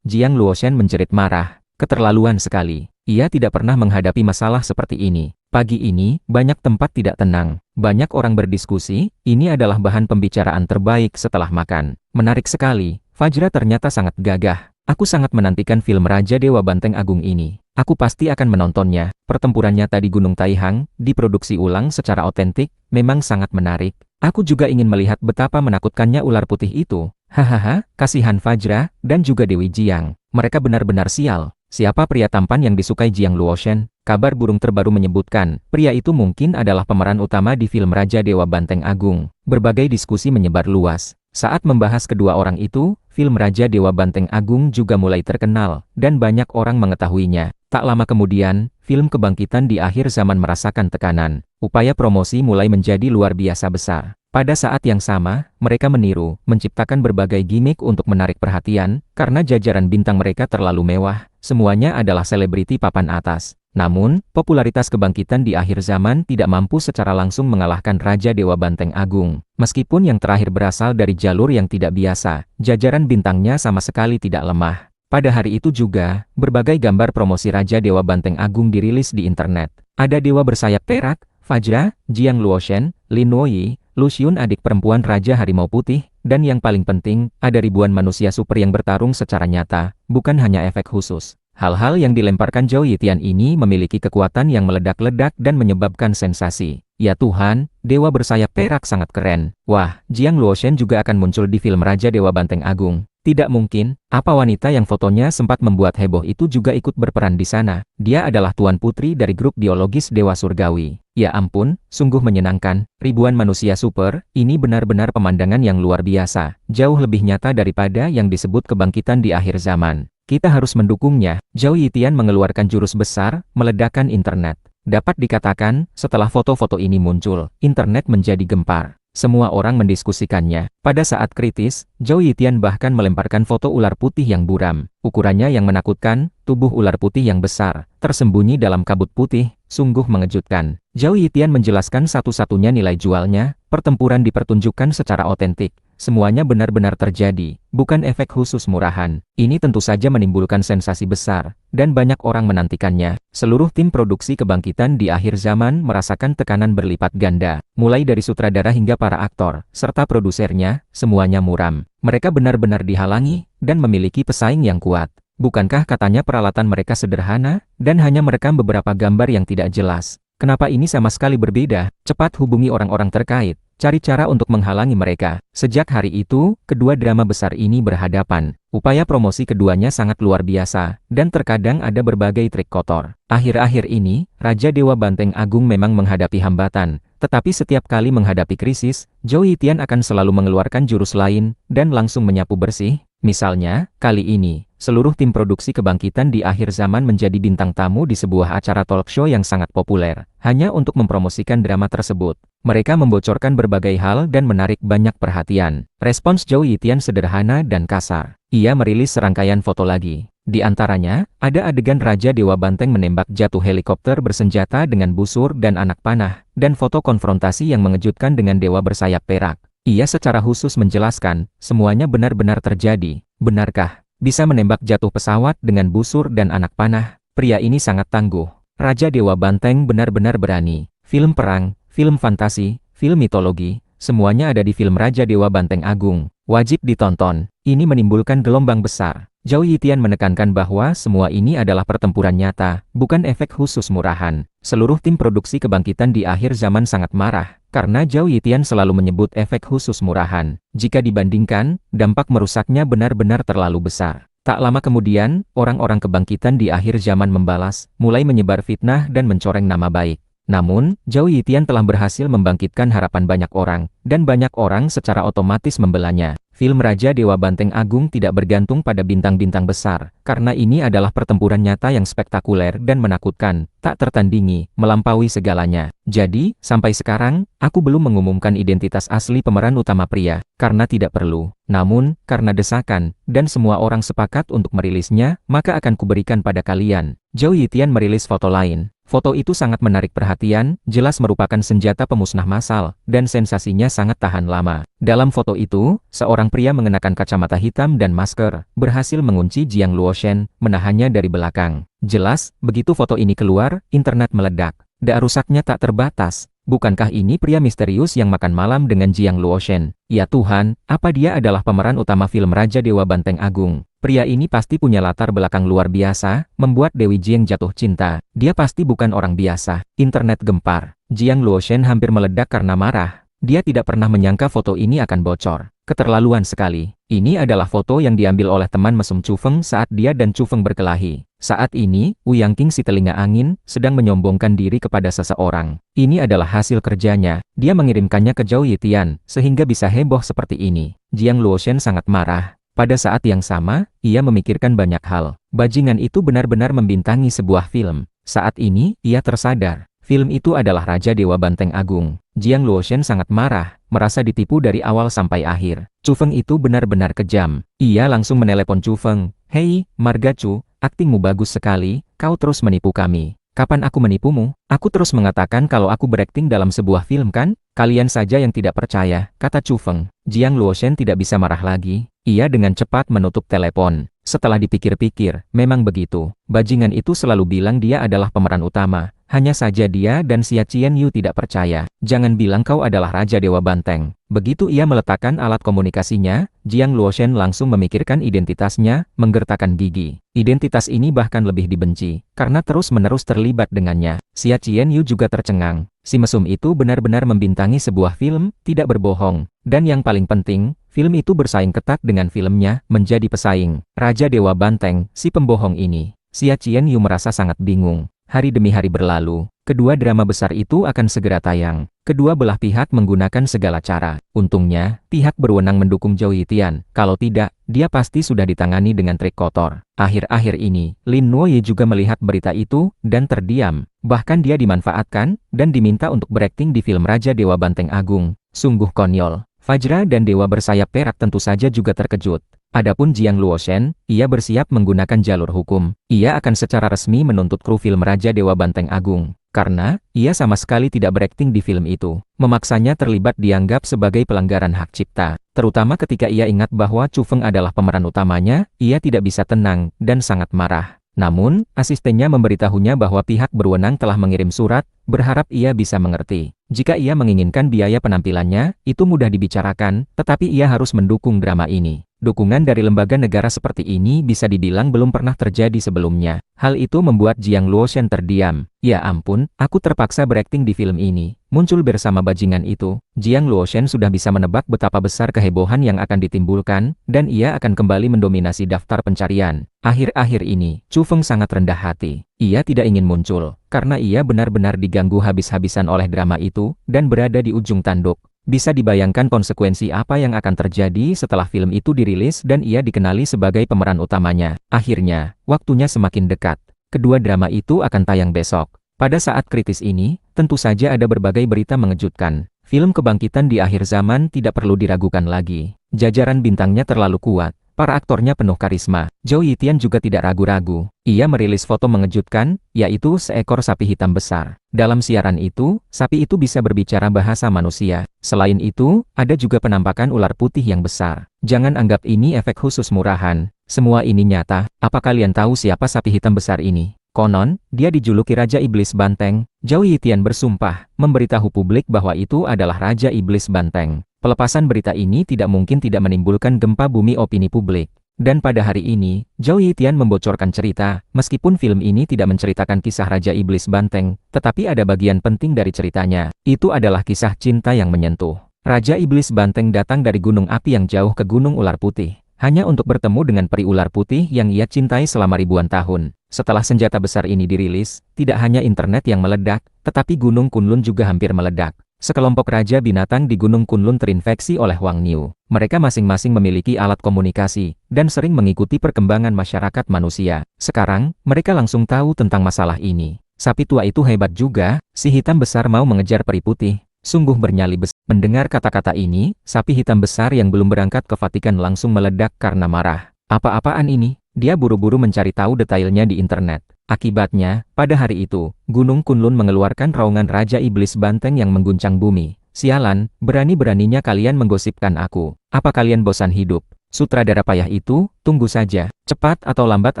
Jiang Luoshen menjerit marah. Keterlaluan sekali. Ia tidak pernah menghadapi masalah seperti ini. Pagi ini, banyak tempat tidak tenang. Banyak orang berdiskusi, ini adalah bahan pembicaraan terbaik setelah makan. Menarik sekali, Fajra ternyata sangat gagah. Aku sangat menantikan film Raja Dewa Banteng Agung ini. Aku pasti akan menontonnya. Pertempuran nyata di Gunung Taihang, diproduksi ulang secara otentik, memang sangat menarik. Aku juga ingin melihat betapa menakutkannya ular putih itu. Hahaha, kasihan Fajra, dan juga Dewi Jiang. Mereka benar-benar sial. Siapa pria tampan yang disukai Jiang Luoshen? Kabar burung terbaru menyebutkan, pria itu mungkin adalah pemeran utama di film Raja Dewa Banteng Agung. Berbagai diskusi menyebar luas. Saat membahas kedua orang itu, film Raja Dewa Banteng Agung juga mulai terkenal, dan banyak orang mengetahuinya. Tak lama kemudian, film Kebangkitan di Akhir Zaman merasakan tekanan. Upaya promosi mulai menjadi luar biasa besar. Pada saat yang sama, mereka meniru, menciptakan berbagai gimmick untuk menarik perhatian, karena jajaran bintang mereka terlalu mewah, semuanya adalah selebriti papan atas. Namun, popularitas Kebangkitan di Akhir Zaman tidak mampu secara langsung mengalahkan Raja Dewa Banteng Agung. Meskipun yang terakhir berasal dari jalur yang tidak biasa, jajaran bintangnya sama sekali tidak lemah. Pada hari itu juga, berbagai gambar promosi Raja Dewa Banteng Agung dirilis di internet. Ada dewa bersayap perak, Fajra, Jiang Luoshen, Lin Nuoyi, Luciun adik perempuan Raja Harimau Putih, dan yang paling penting, ada ribuan manusia super yang bertarung secara nyata, bukan hanya efek khusus. Hal-hal yang dilemparkan Zhou Yitian ini memiliki kekuatan yang meledak-ledak dan menyebabkan sensasi. Ya Tuhan, dewa bersayap perak sangat keren. Wah, Jiang Luoshen juga akan muncul di film Raja Dewa Banteng Agung. Tidak mungkin, apa wanita yang fotonya sempat membuat heboh itu juga ikut berperan di sana? Dia adalah tuan putri dari grup biologis Dewa Surgawi. Ya ampun, sungguh menyenangkan. Ribuan manusia super, ini benar-benar pemandangan yang luar biasa. Jauh lebih nyata daripada yang disebut Kebangkitan di Akhir Zaman. Kita harus mendukungnya. Zhou Yitian mengeluarkan jurus besar, meledakkan internet. Dapat dikatakan, setelah foto-foto ini muncul, internet menjadi gempar. Semua orang mendiskusikannya. Pada saat kritis, Zhou Yitian bahkan melemparkan foto ular putih yang buram. Ukurannya yang menakutkan, tubuh ular putih yang besar, tersembunyi dalam kabut putih, sungguh mengejutkan. Zhou Yitian menjelaskan satu-satunya nilai jualnya, pertempuran dipertunjukkan secara otentik. Semuanya benar-benar terjadi, bukan efek khusus murahan. Ini tentu saja menimbulkan sensasi besar, dan banyak orang menantikannya. Seluruh tim produksi Kebangkitan di Akhir Zaman merasakan tekanan berlipat ganda. Mulai dari sutradara hingga para aktor, serta produsernya, semuanya muram. Mereka benar-benar dihalangi, dan memiliki pesaing yang kuat. Bukankah katanya peralatan mereka sederhana, dan hanya merekam beberapa gambar yang tidak jelas? Kenapa ini sama sekali berbeda? Cepat hubungi orang-orang terkait. Cari cara untuk menghalangi mereka. Sejak hari itu, kedua drama besar ini berhadapan. Upaya promosi keduanya sangat luar biasa, dan terkadang ada berbagai trik kotor. Akhir-akhir ini, Raja Dewa Banteng Agung memang menghadapi hambatan, tetapi setiap kali menghadapi krisis, Zhou Yitian akan selalu mengeluarkan jurus lain, dan langsung menyapu bersih. Misalnya, kali ini, seluruh tim produksi Kebangkitan di Akhir Zaman menjadi bintang tamu di sebuah acara talk show yang sangat populer, hanya untuk mempromosikan drama tersebut. Mereka membocorkan berbagai hal dan menarik banyak perhatian. Respons Zhou Yitian sederhana dan kasar. Ia merilis serangkaian foto lagi. Di antaranya, ada adegan Raja Dewa Banteng menembak jatuh helikopter bersenjata dengan busur dan anak panah, dan foto konfrontasi yang mengejutkan dengan dewa bersayap perak. Ia secara khusus menjelaskan, semuanya benar-benar terjadi. Benarkah? Bisa menembak jatuh pesawat dengan busur dan anak panah? Pria ini sangat tangguh. Raja Dewa Banteng benar-benar berani. Film perang, film fantasi, film mitologi, semuanya ada di film Raja Dewa Banteng Agung. Wajib ditonton. Ini menimbulkan gelombang besar. Zhao Yitian menekankan bahwa semua ini adalah pertempuran nyata, bukan efek khusus murahan. Seluruh tim produksi kebangkitan di akhir zaman sangat marah, karena Zhao Yitian selalu menyebut efek khusus murahan. Jika dibandingkan, dampak merusaknya benar-benar terlalu besar. Tak lama kemudian, orang-orang kebangkitan di akhir zaman membalas, mulai menyebar fitnah dan mencoreng nama baik. Namun, Zhao Yitian telah berhasil membangkitkan harapan banyak orang, dan banyak orang secara otomatis membelanya. Film Raja Dewa Banteng Agung tidak bergantung pada bintang-bintang besar, karena ini adalah pertempuran nyata yang spektakuler dan menakutkan, tak tertandingi, melampaui segalanya. Jadi, sampai sekarang, aku belum mengumumkan identitas asli pemeran utama pria, karena tidak perlu. Namun, karena desakan, dan semua orang sepakat untuk merilisnya, maka akan kuberikan pada kalian. Zhao Yitian merilis foto lain. Foto itu sangat menarik perhatian, jelas merupakan senjata pemusnah massal, dan sensasinya sangat tahan lama. Dalam foto itu, seorang pria mengenakan kacamata hitam dan masker, berhasil mengunci Jiang Luoshen, menahannya dari belakang. Jelas, begitu foto ini keluar, internet meledak. Daya rusaknya tak terbatas. Bukankah ini pria misterius yang makan malam dengan Jiang Luoshen? Ya Tuhan, apa dia adalah pemeran utama film Raja Dewa Banteng Agung? Pria ini pasti punya latar belakang luar biasa, membuat Dewi Jiang jatuh cinta. Dia pasti bukan orang biasa. Internet gempar. Jiang Luoshen hampir meledak karena marah. Dia tidak pernah menyangka foto ini akan bocor. Keterlaluan sekali. Ini adalah foto yang diambil oleh teman mesum Chu Feng saat dia dan Chu Feng berkelahi. Saat ini, Wu Yangqing si telinga angin, sedang menyombongkan diri kepada seseorang. Ini adalah hasil kerjanya. Dia mengirimkannya ke Zhao Yitian, sehingga bisa heboh seperti ini. Jiang Luoshen sangat marah. Pada saat yang sama, ia memikirkan banyak hal. Bajingan itu benar-benar membintangi sebuah film. Saat ini, ia tersadar. Film itu adalah Raja Dewa Banteng Agung. Jiang Luoshen sangat marah, merasa ditipu dari awal sampai akhir. Chu Feng itu benar-benar kejam. Ia langsung menelepon Chu Feng. Hei, Marga Chu, aktingmu bagus sekali, kau terus menipu kami. Kapan aku menipumu? Aku terus mengatakan kalau aku berakting dalam sebuah film kan? Kalian saja yang tidak percaya, kata Chu Feng. Jiang Luoshen tidak bisa marah lagi. Ia dengan cepat menutup telepon. Setelah dipikir-pikir, memang begitu. Bajingan itu selalu bilang dia adalah pemeran utama. Hanya saja dia dan Xia Qianyu tidak percaya. Jangan bilang kau adalah Raja Dewa Banteng. Begitu ia meletakkan alat komunikasinya, Jiang Luoshen langsung memikirkan identitasnya, menggertakkan gigi. Identitas ini bahkan lebih dibenci, karena terus-menerus terlibat dengannya. Xia Qianyu juga tercengang. Si mesum itu benar-benar membintangi sebuah film, tidak berbohong. Dan yang paling penting, film itu bersaing ketat dengan filmnya, menjadi pesaing. Raja Dewa Banteng, si pembohong ini. Xia Qianyu merasa sangat bingung. Hari demi hari berlalu, kedua drama besar itu akan segera tayang. Kedua belah pihak menggunakan segala cara. Untungnya, pihak berwenang mendukung Zhao Yitian. Kalau tidak, dia pasti sudah ditangani dengan trik kotor. Akhir-akhir ini, Lin Nuoye juga melihat berita itu, dan terdiam. Bahkan dia dimanfaatkan, dan diminta untuk berakting di film Raja Dewa Banteng Agung. Sungguh konyol. Fajra dan Dewa Bersayap Perak tentu saja juga terkejut. Adapun Jiang Luoshen, ia bersiap menggunakan jalur hukum. Ia akan secara resmi menuntut kru film Raja Dewa Banteng Agung. Karena, ia sama sekali tidak berakting di film itu. Memaksanya terlibat dianggap sebagai pelanggaran hak cipta. Terutama ketika ia ingat bahwa Chu Feng adalah pemeran utamanya, ia tidak bisa tenang, dan sangat marah. Namun, asistennya memberitahunya bahwa pihak berwenang telah mengirim surat, berharap ia bisa mengerti. Jika ia menginginkan biaya penampilannya, itu mudah dibicarakan, tetapi ia harus mendukung drama ini. Dukungan dari lembaga negara seperti ini bisa dibilang belum pernah terjadi sebelumnya. Hal itu membuat Jiang Luoshen terdiam. Ya ampun, aku terpaksa berakting di film ini. Muncul bersama bajingan itu, Jiang Luoshen sudah bisa menebak betapa besar kehebohan yang akan ditimbulkan, dan ia akan kembali mendominasi daftar pencarian. Akhir-akhir ini, Chu Feng sangat rendah hati. Ia tidak ingin muncul, karena ia benar-benar diganggu habis-habisan oleh drama itu, dan berada di ujung tanduk. Bisa dibayangkan konsekuensi apa yang akan terjadi setelah film itu dirilis dan ia dikenali sebagai pemeran utamanya. Akhirnya, waktunya semakin dekat. Kedua drama itu akan tayang besok. Pada saat kritis ini, tentu saja ada berbagai berita mengejutkan. Film kebangkitan di akhir zaman tidak perlu diragukan lagi. Jajaran bintangnya terlalu kuat. Para aktornya penuh karisma. Zhao Yitian juga tidak ragu-ragu. Ia merilis foto mengejutkan, yaitu seekor sapi hitam besar. Dalam siaran itu, sapi itu bisa berbicara bahasa manusia. Selain itu, ada juga penampakan ular putih yang besar. Jangan anggap ini efek khusus murahan. Semua ini nyata. Apa kalian tahu siapa sapi hitam besar ini? Konon, dia dijuluki Raja Iblis Banteng. Zhao Yitian bersumpah, memberitahu publik bahwa itu adalah Raja Iblis Banteng. Pelepasan berita ini tidak mungkin tidak menimbulkan gempa bumi opini publik. Dan pada hari ini, Zhao Yitian membocorkan cerita, meskipun film ini tidak menceritakan kisah Raja Iblis Banteng, tetapi ada bagian penting dari ceritanya. Itu adalah kisah cinta yang menyentuh. Raja Iblis Banteng datang dari gunung api yang jauh ke Gunung Ular Putih, hanya untuk bertemu dengan peri ular putih yang ia cintai selama ribuan tahun. Setelah senjata besar ini dirilis, tidak hanya internet yang meledak, tetapi Gunung Kunlun juga hampir meledak. Sekelompok raja binatang di Gunung Kunlun terinfeksi oleh Huang Niu. Mereka masing-masing memiliki alat komunikasi, dan sering mengikuti perkembangan masyarakat manusia. Sekarang, mereka langsung tahu tentang masalah ini. Sapi tua itu hebat juga, si hitam besar mau mengejar peri putih. Sungguh bernyali besar. Mendengar kata-kata ini, sapi hitam besar yang belum berangkat ke Vatikan langsung meledak karena marah. Apa-apaan ini? Dia buru-buru mencari tahu detailnya di internet. Akibatnya, pada hari itu, Gunung Kunlun mengeluarkan raungan Raja Iblis Banteng yang mengguncang bumi. Sialan, berani-beraninya kalian menggosipkan aku. Apa kalian bosan hidup? Sutradara payah itu, tunggu saja. Cepat atau lambat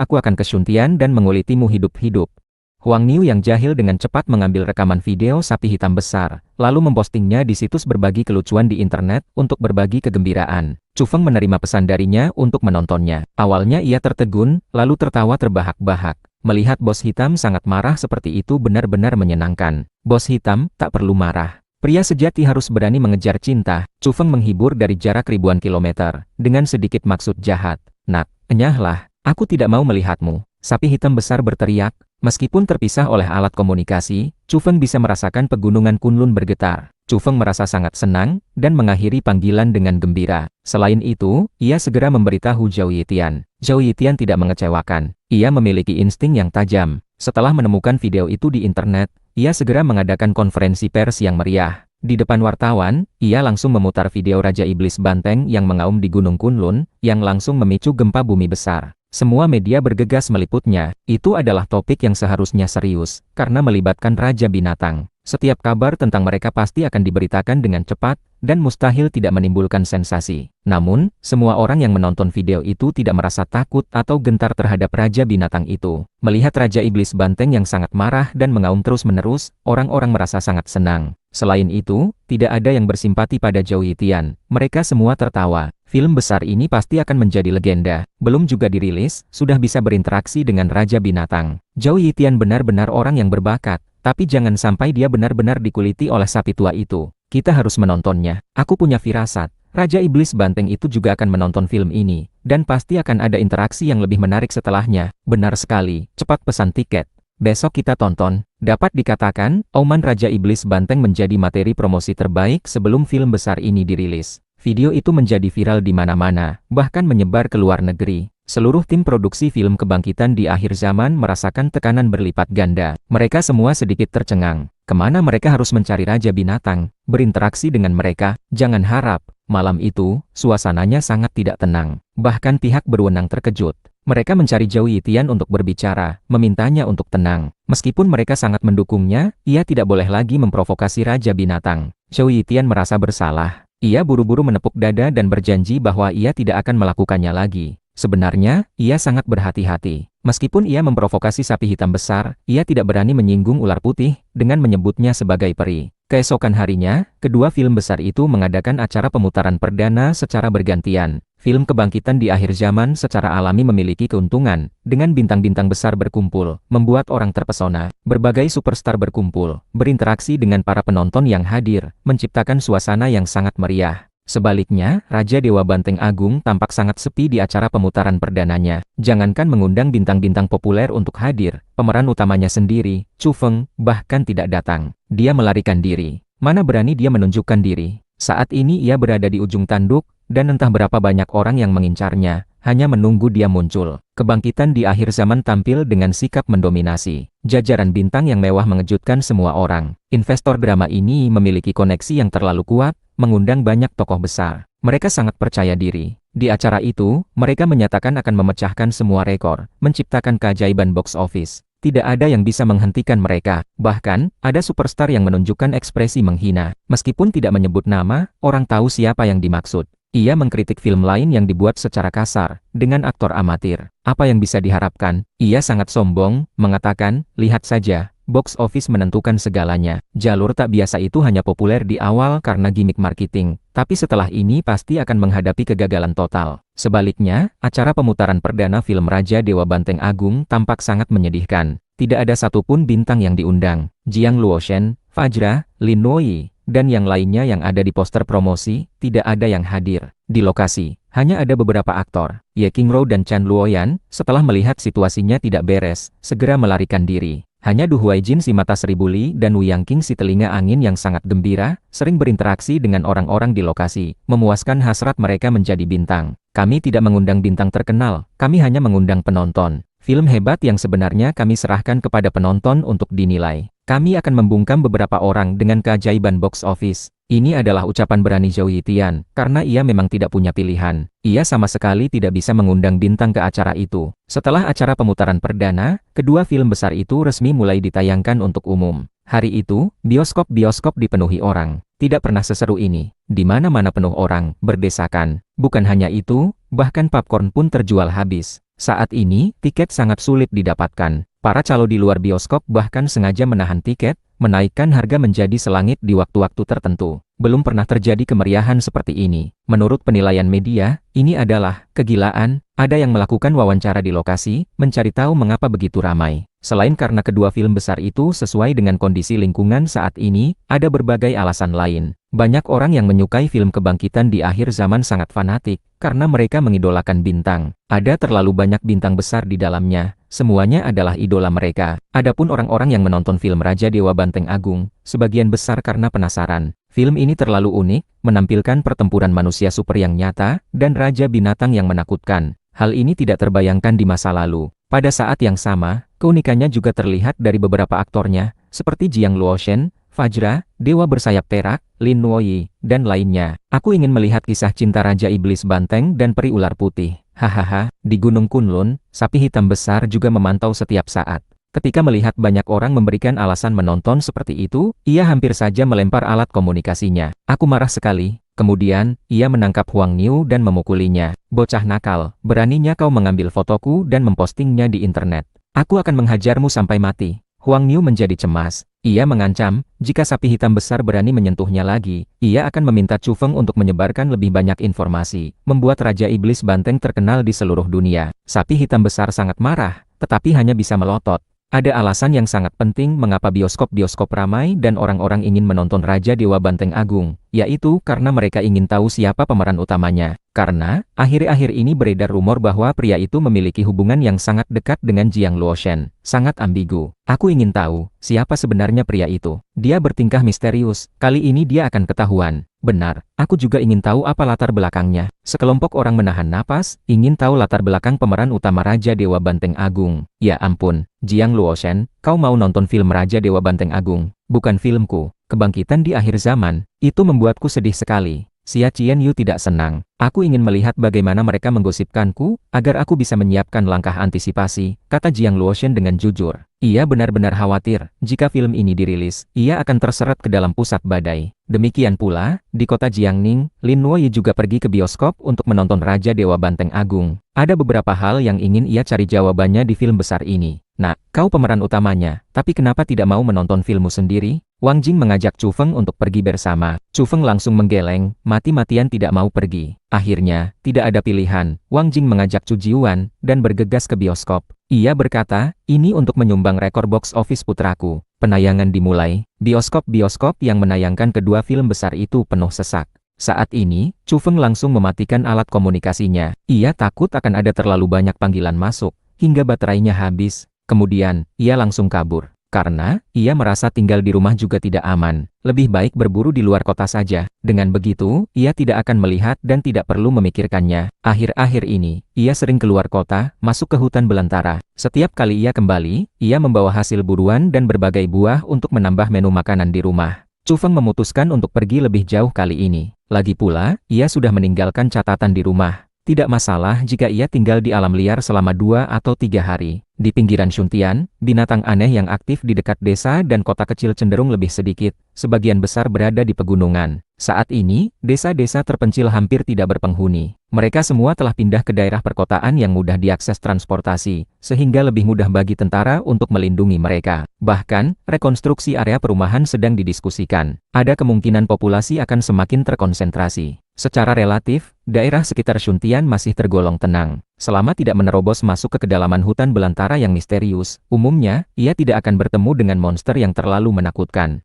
aku akan kesyuntian dan mengulitimu hidup-hidup. Huang Niu yang jahil dengan cepat mengambil rekaman video sapi hitam besar, lalu mempostingnya di situs berbagi kelucuan di internet untuk berbagi kegembiraan. Chu Feng menerima pesan darinya untuk menontonnya. Awalnya ia tertegun, lalu tertawa terbahak-bahak. Melihat bos hitam sangat marah seperti itu benar-benar menyenangkan. Bos hitam, tak perlu marah. Pria sejati harus berani mengejar cinta. Chu Feng menghibur dari jarak ribuan kilometer, dengan sedikit maksud jahat. Nak, enyahlah, aku tidak mau melihatmu. Sapi hitam besar berteriak. Meskipun terpisah oleh alat komunikasi, Chu Feng bisa merasakan pegunungan Kunlun bergetar. Chu Feng merasa sangat senang, dan mengakhiri panggilan dengan gembira. Selain itu, ia segera memberitahu Zhao Yitian. Zhao Yitian tidak mengecewakan. Ia memiliki insting yang tajam. Setelah menemukan video itu di internet, ia segera mengadakan konferensi pers yang meriah. Di depan wartawan, ia langsung memutar video Raja Iblis Banteng yang mengaum di Gunung Kunlun, yang langsung memicu gempa bumi besar. Semua media bergegas meliputnya. Itu adalah topik yang seharusnya serius, karena melibatkan Raja Binatang. Setiap kabar tentang mereka pasti akan diberitakan dengan cepat, dan mustahil tidak menimbulkan sensasi. Namun, semua orang yang menonton video itu tidak merasa takut atau gentar terhadap Raja Binatang itu. Melihat Raja Iblis Banteng yang sangat marah dan mengaum terus-menerus, orang-orang merasa sangat senang. Selain itu, tidak ada yang bersimpati pada Zhao Yitian. Mereka semua tertawa. Film besar ini pasti akan menjadi legenda. Belum juga dirilis, sudah bisa berinteraksi dengan Raja Binatang. Zhao Yitian benar-benar orang yang berbakat, tapi jangan sampai dia benar-benar dikuliti oleh sapi tua itu. Kita harus menontonnya. Aku punya firasat. Raja Iblis Banteng itu juga akan menonton film ini, dan pasti akan ada interaksi yang lebih menarik setelahnya. Benar sekali, cepat pesan tiket. Besok kita tonton. Dapat dikatakan, auman Raja Iblis Banteng menjadi materi promosi terbaik sebelum film besar ini dirilis. Video itu menjadi viral di mana-mana, bahkan menyebar ke luar negeri. Seluruh tim produksi film Kebangkitan di Akhir Zaman merasakan tekanan berlipat ganda. Mereka semua sedikit tercengang. Kemana mereka harus mencari Raja Binatang? Berinteraksi dengan mereka? Jangan harap. Malam itu, suasananya sangat tidak tenang. Bahkan pihak berwenang terkejut. Mereka mencari Zhao Yitian untuk berbicara, memintanya untuk tenang. Meskipun mereka sangat mendukungnya, ia tidak boleh lagi memprovokasi Raja Binatang. Zhao Yitian merasa bersalah. Ia buru-buru menepuk dada dan berjanji bahwa ia tidak akan melakukannya lagi. Sebenarnya, ia sangat berhati-hati. Meskipun ia memprovokasi sapi hitam besar, ia tidak berani menyinggung ular putih dengan menyebutnya sebagai peri. Keesokan harinya, kedua film besar itu mengadakan acara pemutaran perdana secara bergantian. Film Kebangkitan di Akhir Zaman secara alami memiliki keuntungan, dengan bintang-bintang besar berkumpul, membuat orang terpesona. Berbagai superstar berkumpul, berinteraksi dengan para penonton yang hadir, menciptakan suasana yang sangat meriah. Sebaliknya, Raja Dewa Banteng Agung tampak sangat sepi di acara pemutaran perdananya. Jangankan mengundang bintang-bintang populer untuk hadir, pemeran utamanya sendiri, Chu Feng, bahkan tidak datang. Dia melarikan diri. Mana berani dia menunjukkan diri. Saat ini ia berada di ujung tanduk, dan entah berapa banyak orang yang mengincarnya, hanya menunggu dia muncul. Kebangkitan di Akhir Zaman tampil dengan sikap mendominasi. Jajaran bintang yang mewah mengejutkan semua orang. Investor drama ini memiliki koneksi yang terlalu kuat, mengundang banyak tokoh besar. Mereka sangat percaya diri. Di acara itu, mereka menyatakan akan memecahkan semua rekor, menciptakan keajaiban box office. Tidak ada yang bisa menghentikan mereka. Bahkan, ada superstar yang menunjukkan ekspresi menghina. Meskipun tidak menyebut nama, orang tahu siapa yang dimaksud. Ia mengkritik film lain yang dibuat secara kasar, dengan aktor amatir. Apa yang bisa diharapkan? Ia sangat sombong, mengatakan, lihat saja, box office menentukan segalanya. Jalur tak biasa itu hanya populer di awal karena gimmick marketing, tapi setelah ini pasti akan menghadapi kegagalan total. Sebaliknya, acara pemutaran perdana film Raja Dewa Banteng Agung tampak sangat menyedihkan. Tidak ada satupun bintang yang diundang. Jiang Luoshen, Fajra, Lin Nuoyi, dan yang lainnya yang ada di poster promosi, tidak ada yang hadir. Di lokasi, hanya ada beberapa aktor. Ye Qingrouo dan Chan Luoyan, setelah melihat situasinya tidak beres, segera melarikan diri. Hanya Du Huaijin si mata seribu li dan Wu Yangqing si telinga angin yang sangat gembira, sering berinteraksi dengan orang-orang di lokasi, memuaskan hasrat mereka menjadi bintang. Kami tidak mengundang bintang terkenal, kami hanya mengundang penonton. Film hebat yang sebenarnya kami serahkan kepada penonton untuk dinilai. Kami akan membungkam beberapa orang dengan keajaiban box office. Ini adalah ucapan berani Zhou Yitian, karena ia memang tidak punya pilihan. Ia sama sekali tidak bisa mengundang bintang ke acara itu. Setelah acara pemutaran perdana, kedua film besar itu resmi mulai ditayangkan untuk umum. Hari itu, bioskop-bioskop dipenuhi orang. Tidak pernah seseru ini. Di mana-mana penuh orang, berdesakan. Bukan hanya itu, bahkan popcorn pun terjual habis. Saat ini, tiket sangat sulit didapatkan. Para calo di luar bioskop bahkan sengaja menahan tiket, menaikkan harga menjadi selangit di waktu-waktu tertentu. Belum pernah terjadi kemeriahan seperti ini. Menurut penilaian media, ini adalah kegilaan. Ada yang melakukan wawancara di lokasi, mencari tahu mengapa begitu ramai. Selain karena kedua film besar itu sesuai dengan kondisi lingkungan saat ini, ada berbagai alasan lain. Banyak orang yang menyukai film kebangkitan di akhir zaman sangat fanatik, karena mereka mengidolakan bintang. Ada terlalu banyak bintang besar di dalamnya, semuanya adalah idola mereka. Adapun orang-orang yang menonton film Raja Dewa Banteng Agung, sebagian besar karena penasaran. Film ini terlalu unik, menampilkan pertempuran manusia super yang nyata, dan raja binatang yang menakutkan. Hal ini tidak terbayangkan di masa lalu. Pada saat yang sama, keunikannya juga terlihat dari beberapa aktornya, seperti Jiang Luoshen, Fajra, Dewa Bersayap Perak, Lin Nuoyi, dan lainnya. Aku ingin melihat kisah cinta Raja Iblis Banteng dan Peri Ular Putih. Hahaha, di Gunung Kunlun, sapi hitam besar juga memantau setiap saat. Ketika melihat banyak orang memberikan alasan menonton seperti itu, ia hampir saja melempar alat komunikasinya. Aku marah sekali. Kemudian, ia menangkap Huang Niu dan memukulinya. Bocah nakal, beraninya kau mengambil fotoku dan mempostingnya di internet. Aku akan menghajarmu sampai mati. Huang Niu menjadi cemas. Ia mengancam, jika sapi hitam besar berani menyentuhnya lagi, ia akan meminta Chu Feng untuk menyebarkan lebih banyak informasi, membuat Raja Iblis Banteng terkenal di seluruh dunia. Sapi hitam besar sangat marah, tetapi hanya bisa melotot. Ada alasan yang sangat penting mengapa bioskop-bioskop ramai dan orang-orang ingin menonton Raja Dewa Banteng Agung, yaitu karena mereka ingin tahu siapa pemeran utamanya. Karena, akhir-akhir ini beredar rumor bahwa pria itu memiliki hubungan yang sangat dekat dengan Jiang Luoshen. Sangat ambigu. Aku ingin tahu, siapa sebenarnya pria itu. Dia bertingkah misterius, kali ini dia akan ketahuan. Benar, aku juga ingin tahu apa latar belakangnya. Sekelompok orang menahan napas, ingin tahu latar belakang pemeran utama Raja Dewa Banteng Agung. Ya ampun, Jiang Luoshen, kau mau nonton film Raja Dewa Banteng Agung? Bukan filmku. Kebangkitan di akhir zaman, itu membuatku sedih sekali. Xia Qianyu tidak senang. Aku ingin melihat bagaimana mereka menggosipkanku, agar aku bisa menyiapkan langkah antisipasi, kata Jiang Luoshen dengan jujur. Ia benar-benar khawatir, jika film ini dirilis, ia akan terseret ke dalam pusat badai. Demikian pula, di kota Jiangning, Lin Nuoyi juga pergi ke bioskop untuk menonton Raja Dewa Banteng Agung. Ada beberapa hal yang ingin ia cari jawabannya di film besar ini. Nak, kau pemeran utamanya, tapi kenapa tidak mau menonton filmmu sendiri? Wang Jing mengajak Chu Feng untuk pergi bersama. Chu Feng langsung menggeleng, mati-matian tidak mau pergi. Akhirnya, tidak ada pilihan. Wang Jing mengajak Chu Jiuan, dan bergegas ke bioskop. Ia berkata, ini untuk menyumbang rekor box office putraku. Penayangan dimulai. Bioskop-bioskop yang menayangkan kedua film besar itu penuh sesak. Saat ini, Chu Feng langsung mematikan alat komunikasinya. Ia takut akan ada terlalu banyak panggilan masuk, hingga baterainya habis. Kemudian, ia langsung kabur. Karena, ia merasa tinggal di rumah juga tidak aman. Lebih baik berburu di luar kota saja. Dengan begitu, ia tidak akan melihat dan tidak perlu memikirkannya. Akhir-akhir ini, ia sering keluar kota, masuk ke hutan belantara. Setiap kali ia kembali, ia membawa hasil buruan dan berbagai buah untuk menambah menu makanan di rumah. Chu Feng memutuskan untuk pergi lebih jauh kali ini. Lagi pula, ia sudah meninggalkan catatan di rumah. Tidak masalah jika ia tinggal di alam liar selama 2 atau 3 hari. Di pinggiran Shuntian, binatang aneh yang aktif di dekat desa dan kota kecil cenderung lebih sedikit, sebagian besar berada di pegunungan. Saat ini, desa-desa terpencil hampir tidak berpenghuni. Mereka semua telah pindah ke daerah perkotaan yang mudah diakses transportasi, sehingga lebih mudah bagi tentara untuk melindungi mereka. Bahkan, rekonstruksi area perumahan sedang didiskusikan. Ada kemungkinan populasi akan semakin terkonsentrasi. Secara relatif, daerah sekitar Shuntian masih tergolong tenang. Selama tidak menerobos masuk ke kedalaman hutan belantara yang misterius, umumnya, ia tidak akan bertemu dengan monster yang terlalu menakutkan.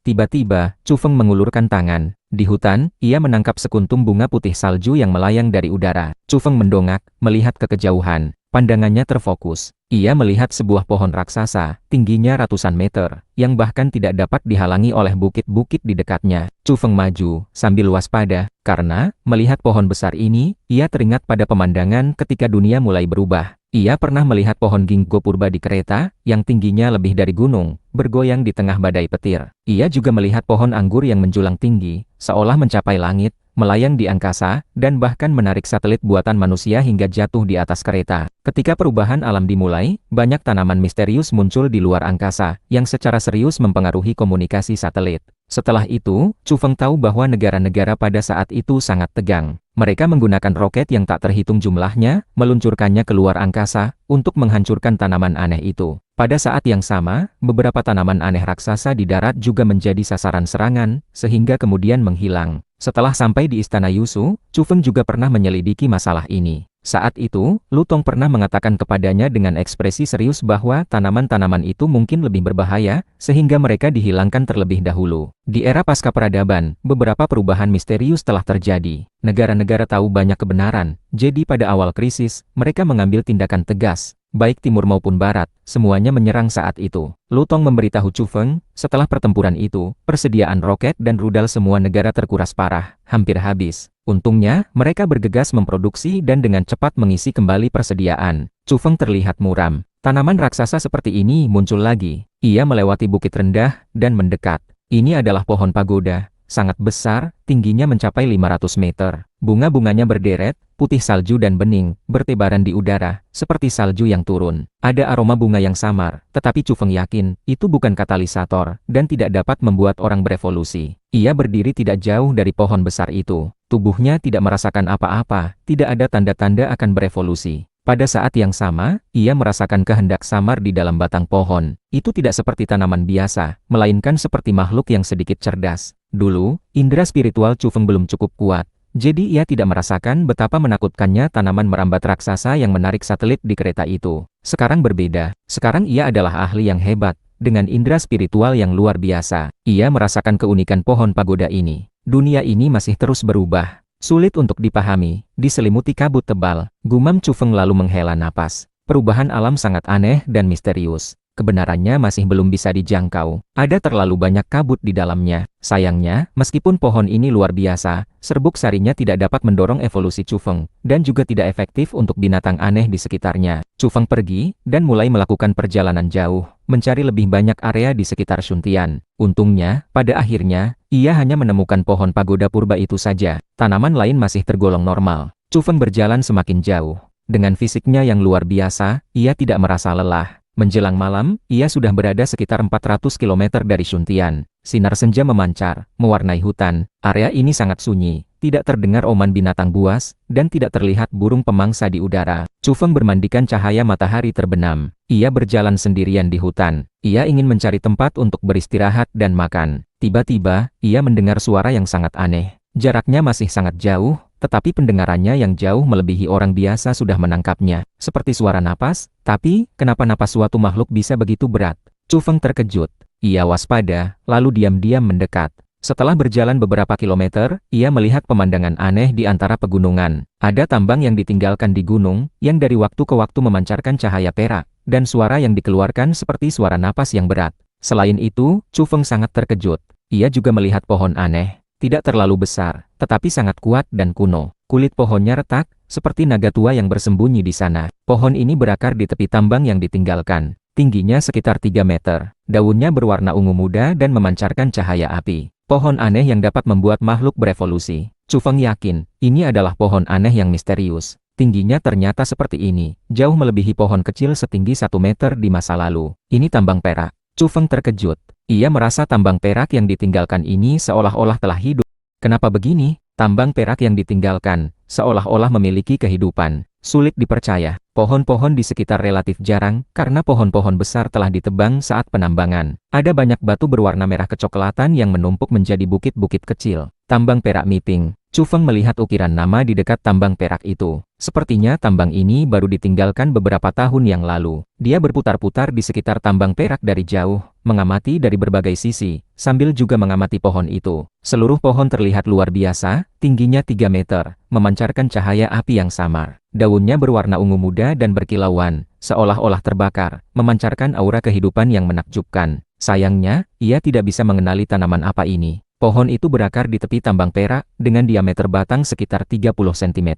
Tiba-tiba, Chu Feng mengulurkan tangan. Di hutan, ia menangkap sekuntum bunga putih salju yang melayang dari udara. Chu Feng mendongak, melihat ke kejauhan. Pandangannya terfokus. Ia melihat sebuah pohon raksasa, tingginya ratusan meter, yang bahkan tidak dapat dihalangi oleh bukit-bukit di dekatnya. Chu Feng maju, sambil waspada, karena, melihat pohon besar ini, ia teringat pada pemandangan ketika dunia mulai berubah. Ia pernah melihat pohon ginkgo purba di kereta, yang tingginya lebih dari gunung, bergoyang di tengah badai petir. Ia juga melihat pohon anggur yang menjulang tinggi, seolah mencapai langit, melayang di angkasa, dan bahkan menarik satelit buatan manusia hingga jatuh di atas kereta. Ketika perubahan alam dimulai, banyak tanaman misterius muncul di luar angkasa, yang secara serius mempengaruhi komunikasi satelit. Setelah itu, Chu Feng tahu bahwa negara-negara pada saat itu sangat tegang. Mereka menggunakan roket yang tak terhitung jumlahnya, meluncurkannya ke luar angkasa, untuk menghancurkan tanaman aneh itu. Pada saat yang sama, beberapa tanaman aneh raksasa di darat juga menjadi sasaran serangan, sehingga kemudian menghilang. Setelah sampai di Istana Yusu, Chu Feng juga pernah menyelidiki masalah ini. Saat itu, Lu Tong pernah mengatakan kepadanya dengan ekspresi serius bahwa tanaman-tanaman itu mungkin lebih berbahaya, sehingga mereka dihilangkan terlebih dahulu. Di era pasca peradaban, beberapa perubahan misterius telah terjadi. Negara-negara tahu banyak kebenaran, jadi pada awal krisis, mereka mengambil tindakan tegas. Baik timur maupun barat, semuanya menyerang saat itu. Lu Tong memberitahu Chu Feng, setelah pertempuran itu, persediaan roket dan rudal semua negara terkuras parah, hampir habis. Untungnya, mereka bergegas memproduksi dan dengan cepat mengisi kembali persediaan. Chu Feng terlihat muram. Tanaman raksasa seperti ini muncul lagi. Ia melewati bukit rendah dan mendekat. Ini adalah pohon pagoda, sangat besar, tingginya mencapai 500 meter. Bunga-bunganya berderet, putih salju dan bening, bertebaran di udara, seperti salju yang turun. Ada aroma bunga yang samar, tetapi Chu Feng yakin, itu bukan katalisator, dan tidak dapat membuat orang berevolusi. Ia berdiri tidak jauh dari pohon besar itu. Tubuhnya tidak merasakan apa-apa, tidak ada tanda-tanda akan berevolusi. Pada saat yang sama, ia merasakan kehendak samar di dalam batang pohon. Itu tidak seperti tanaman biasa, melainkan seperti makhluk yang sedikit cerdas. Dulu, indera spiritual Chu Feng belum cukup kuat. Jadi ia tidak merasakan betapa menakutkannya tanaman merambat raksasa yang menarik satelit di kereta itu. Sekarang berbeda. Sekarang ia adalah ahli yang hebat, dengan indera spiritual yang luar biasa. Ia merasakan keunikan pohon pagoda ini. Dunia ini masih terus berubah. Sulit untuk dipahami, diselimuti kabut tebal. Gumam Chu Feng lalu menghela napas. Perubahan alam sangat aneh dan misterius. Kebenarannya masih belum bisa dijangkau. Ada terlalu banyak kabut di dalamnya. Sayangnya, meskipun pohon ini luar biasa, serbuk sarinya tidak dapat mendorong evolusi Chu Feng, dan juga tidak efektif untuk binatang aneh di sekitarnya. Chu Feng pergi, dan mulai melakukan perjalanan jauh, mencari lebih banyak area di sekitar Shuntian. Untungnya, pada akhirnya, ia hanya menemukan pohon pagoda purba itu saja. Tanaman lain masih tergolong normal. Chu Feng berjalan semakin jauh. Dengan fisiknya yang luar biasa, ia tidak merasa lelah. Menjelang malam, ia sudah berada sekitar 400 km dari Shuntian. Sinar senja memancar, mewarnai hutan. Area ini sangat sunyi, tidak terdengar oman binatang buas, dan tidak terlihat burung pemangsa di udara. Chu Feng bermandikan cahaya matahari terbenam. Ia berjalan sendirian di hutan. Ia ingin mencari tempat untuk beristirahat dan makan. Tiba-tiba, ia mendengar suara yang sangat aneh. Jaraknya masih sangat jauh, tetapi pendengarannya yang jauh melebihi orang biasa sudah menangkapnya. Seperti suara napas, tapi, kenapa napas suatu makhluk bisa begitu berat? Chu Feng terkejut. Ia waspada, lalu diam-diam mendekat. Setelah berjalan beberapa kilometer, ia melihat pemandangan aneh di antara pegunungan. Ada tambang yang ditinggalkan di gunung, yang dari waktu ke waktu memancarkan cahaya perak, dan suara yang dikeluarkan seperti suara napas yang berat. Selain itu, Chu Feng sangat terkejut. Ia juga melihat pohon aneh. Tidak terlalu besar, tetapi sangat kuat dan kuno. Kulit pohonnya retak, seperti naga tua yang bersembunyi di sana. Pohon ini berakar di tepi tambang yang ditinggalkan. Tingginya sekitar 3 meter. Daunnya berwarna ungu muda dan memancarkan cahaya api. Pohon aneh yang dapat membuat makhluk berevolusi. Chu Feng yakin, ini adalah pohon aneh yang misterius. Tingginya ternyata seperti ini, jauh melebihi pohon kecil setinggi 1 meter di masa lalu. Ini tambang perak. Chu Feng terkejut. Ia merasa tambang perak yang ditinggalkan ini seolah-olah telah hidup. Kenapa begini? Tambang perak yang ditinggalkan, seolah-olah memiliki kehidupan. Sulit dipercaya. Pohon-pohon di sekitar relatif jarang, karena pohon-pohon besar telah ditebang saat penambangan. Ada banyak batu berwarna merah kecoklatan yang menumpuk menjadi bukit-bukit kecil. Tambang perak Miping. Chu Feng melihat ukiran nama di dekat tambang perak itu. Sepertinya tambang ini baru ditinggalkan beberapa tahun yang lalu. Dia berputar-putar di sekitar tambang perak dari jauh, mengamati dari berbagai sisi, sambil juga mengamati pohon itu. Seluruh pohon terlihat luar biasa, tingginya 3 meter, memancarkan cahaya api yang samar. Daunnya berwarna ungu muda dan berkilauan, seolah-olah terbakar, memancarkan aura kehidupan yang menakjubkan. Sayangnya, ia tidak bisa mengenali tanaman apa ini. Pohon itu berakar di tepi tambang perak, dengan diameter batang sekitar 30 cm.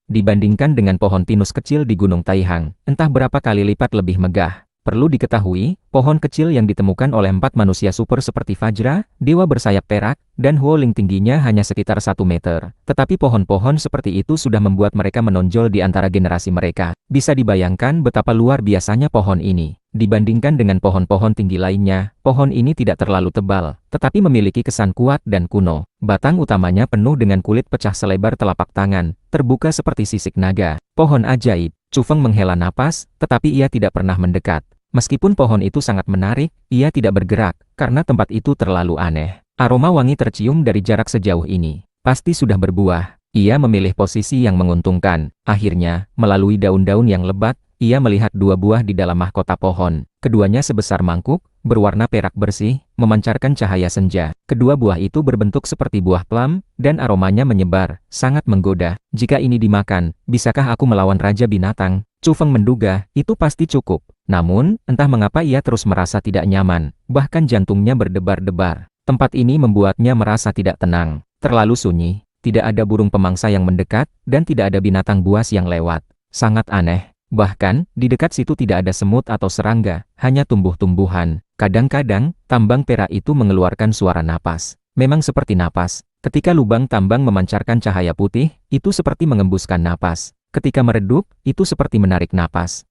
Dibandingkan dengan pohon pinus kecil di Gunung Taihang, entah berapa kali lipat lebih megah. Perlu diketahui, pohon kecil yang ditemukan oleh 4 manusia super seperti Fajra, dewa bersayap perak, dan Huoling tingginya hanya sekitar 1 meter. Tetapi pohon-pohon seperti itu sudah membuat mereka menonjol di antara generasi mereka. Bisa dibayangkan betapa luar biasanya pohon ini. Dibandingkan dengan pohon-pohon tinggi lainnya, pohon ini tidak terlalu tebal, tetapi memiliki kesan kuat dan kuno. Batang utamanya penuh dengan kulit pecah selebar telapak tangan, terbuka seperti sisik naga. Pohon ajaib. Chu Feng menghela napas, tetapi ia tidak pernah mendekat. Meskipun pohon itu sangat menarik, ia tidak bergerak, karena tempat itu terlalu aneh. Aroma wangi tercium dari jarak sejauh ini. Pasti sudah berbuah. Ia memilih posisi yang menguntungkan. Akhirnya, melalui daun-daun yang lebat, ia melihat 2 buah di dalam mahkota pohon. Keduanya sebesar mangkuk, berwarna perak bersih, memancarkan cahaya senja. Kedua buah itu berbentuk seperti buah plum, dan aromanya menyebar, sangat menggoda. Jika ini dimakan, bisakah aku melawan Raja Binatang? Chu Feng menduga, itu pasti cukup. Namun, entah mengapa ia terus merasa tidak nyaman, bahkan jantungnya berdebar-debar. Tempat ini membuatnya merasa tidak tenang. Terlalu sunyi, tidak ada burung pemangsa yang mendekat, dan tidak ada binatang buas yang lewat. Sangat aneh. Bahkan, di dekat situ tidak ada semut atau serangga, hanya tumbuh-tumbuhan. Kadang-kadang, tambang perak itu mengeluarkan suara napas. Memang seperti napas. Ketika lubang tambang memancarkan cahaya putih, itu seperti mengembuskan napas. Ketika meredup, itu seperti menarik napas.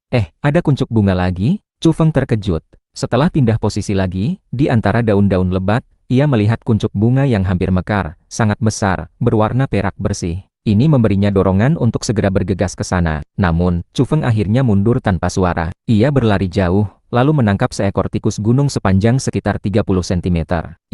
Ada kuncup bunga lagi? Chu Feng terkejut. Setelah pindah posisi lagi, di antara daun-daun lebat, ia melihat kuncup bunga yang hampir mekar, sangat besar, berwarna perak bersih. Ini memberinya dorongan untuk segera bergegas ke sana. Namun, Chu Feng akhirnya mundur tanpa suara. Ia berlari jauh, lalu menangkap seekor tikus gunung sepanjang sekitar 30 cm.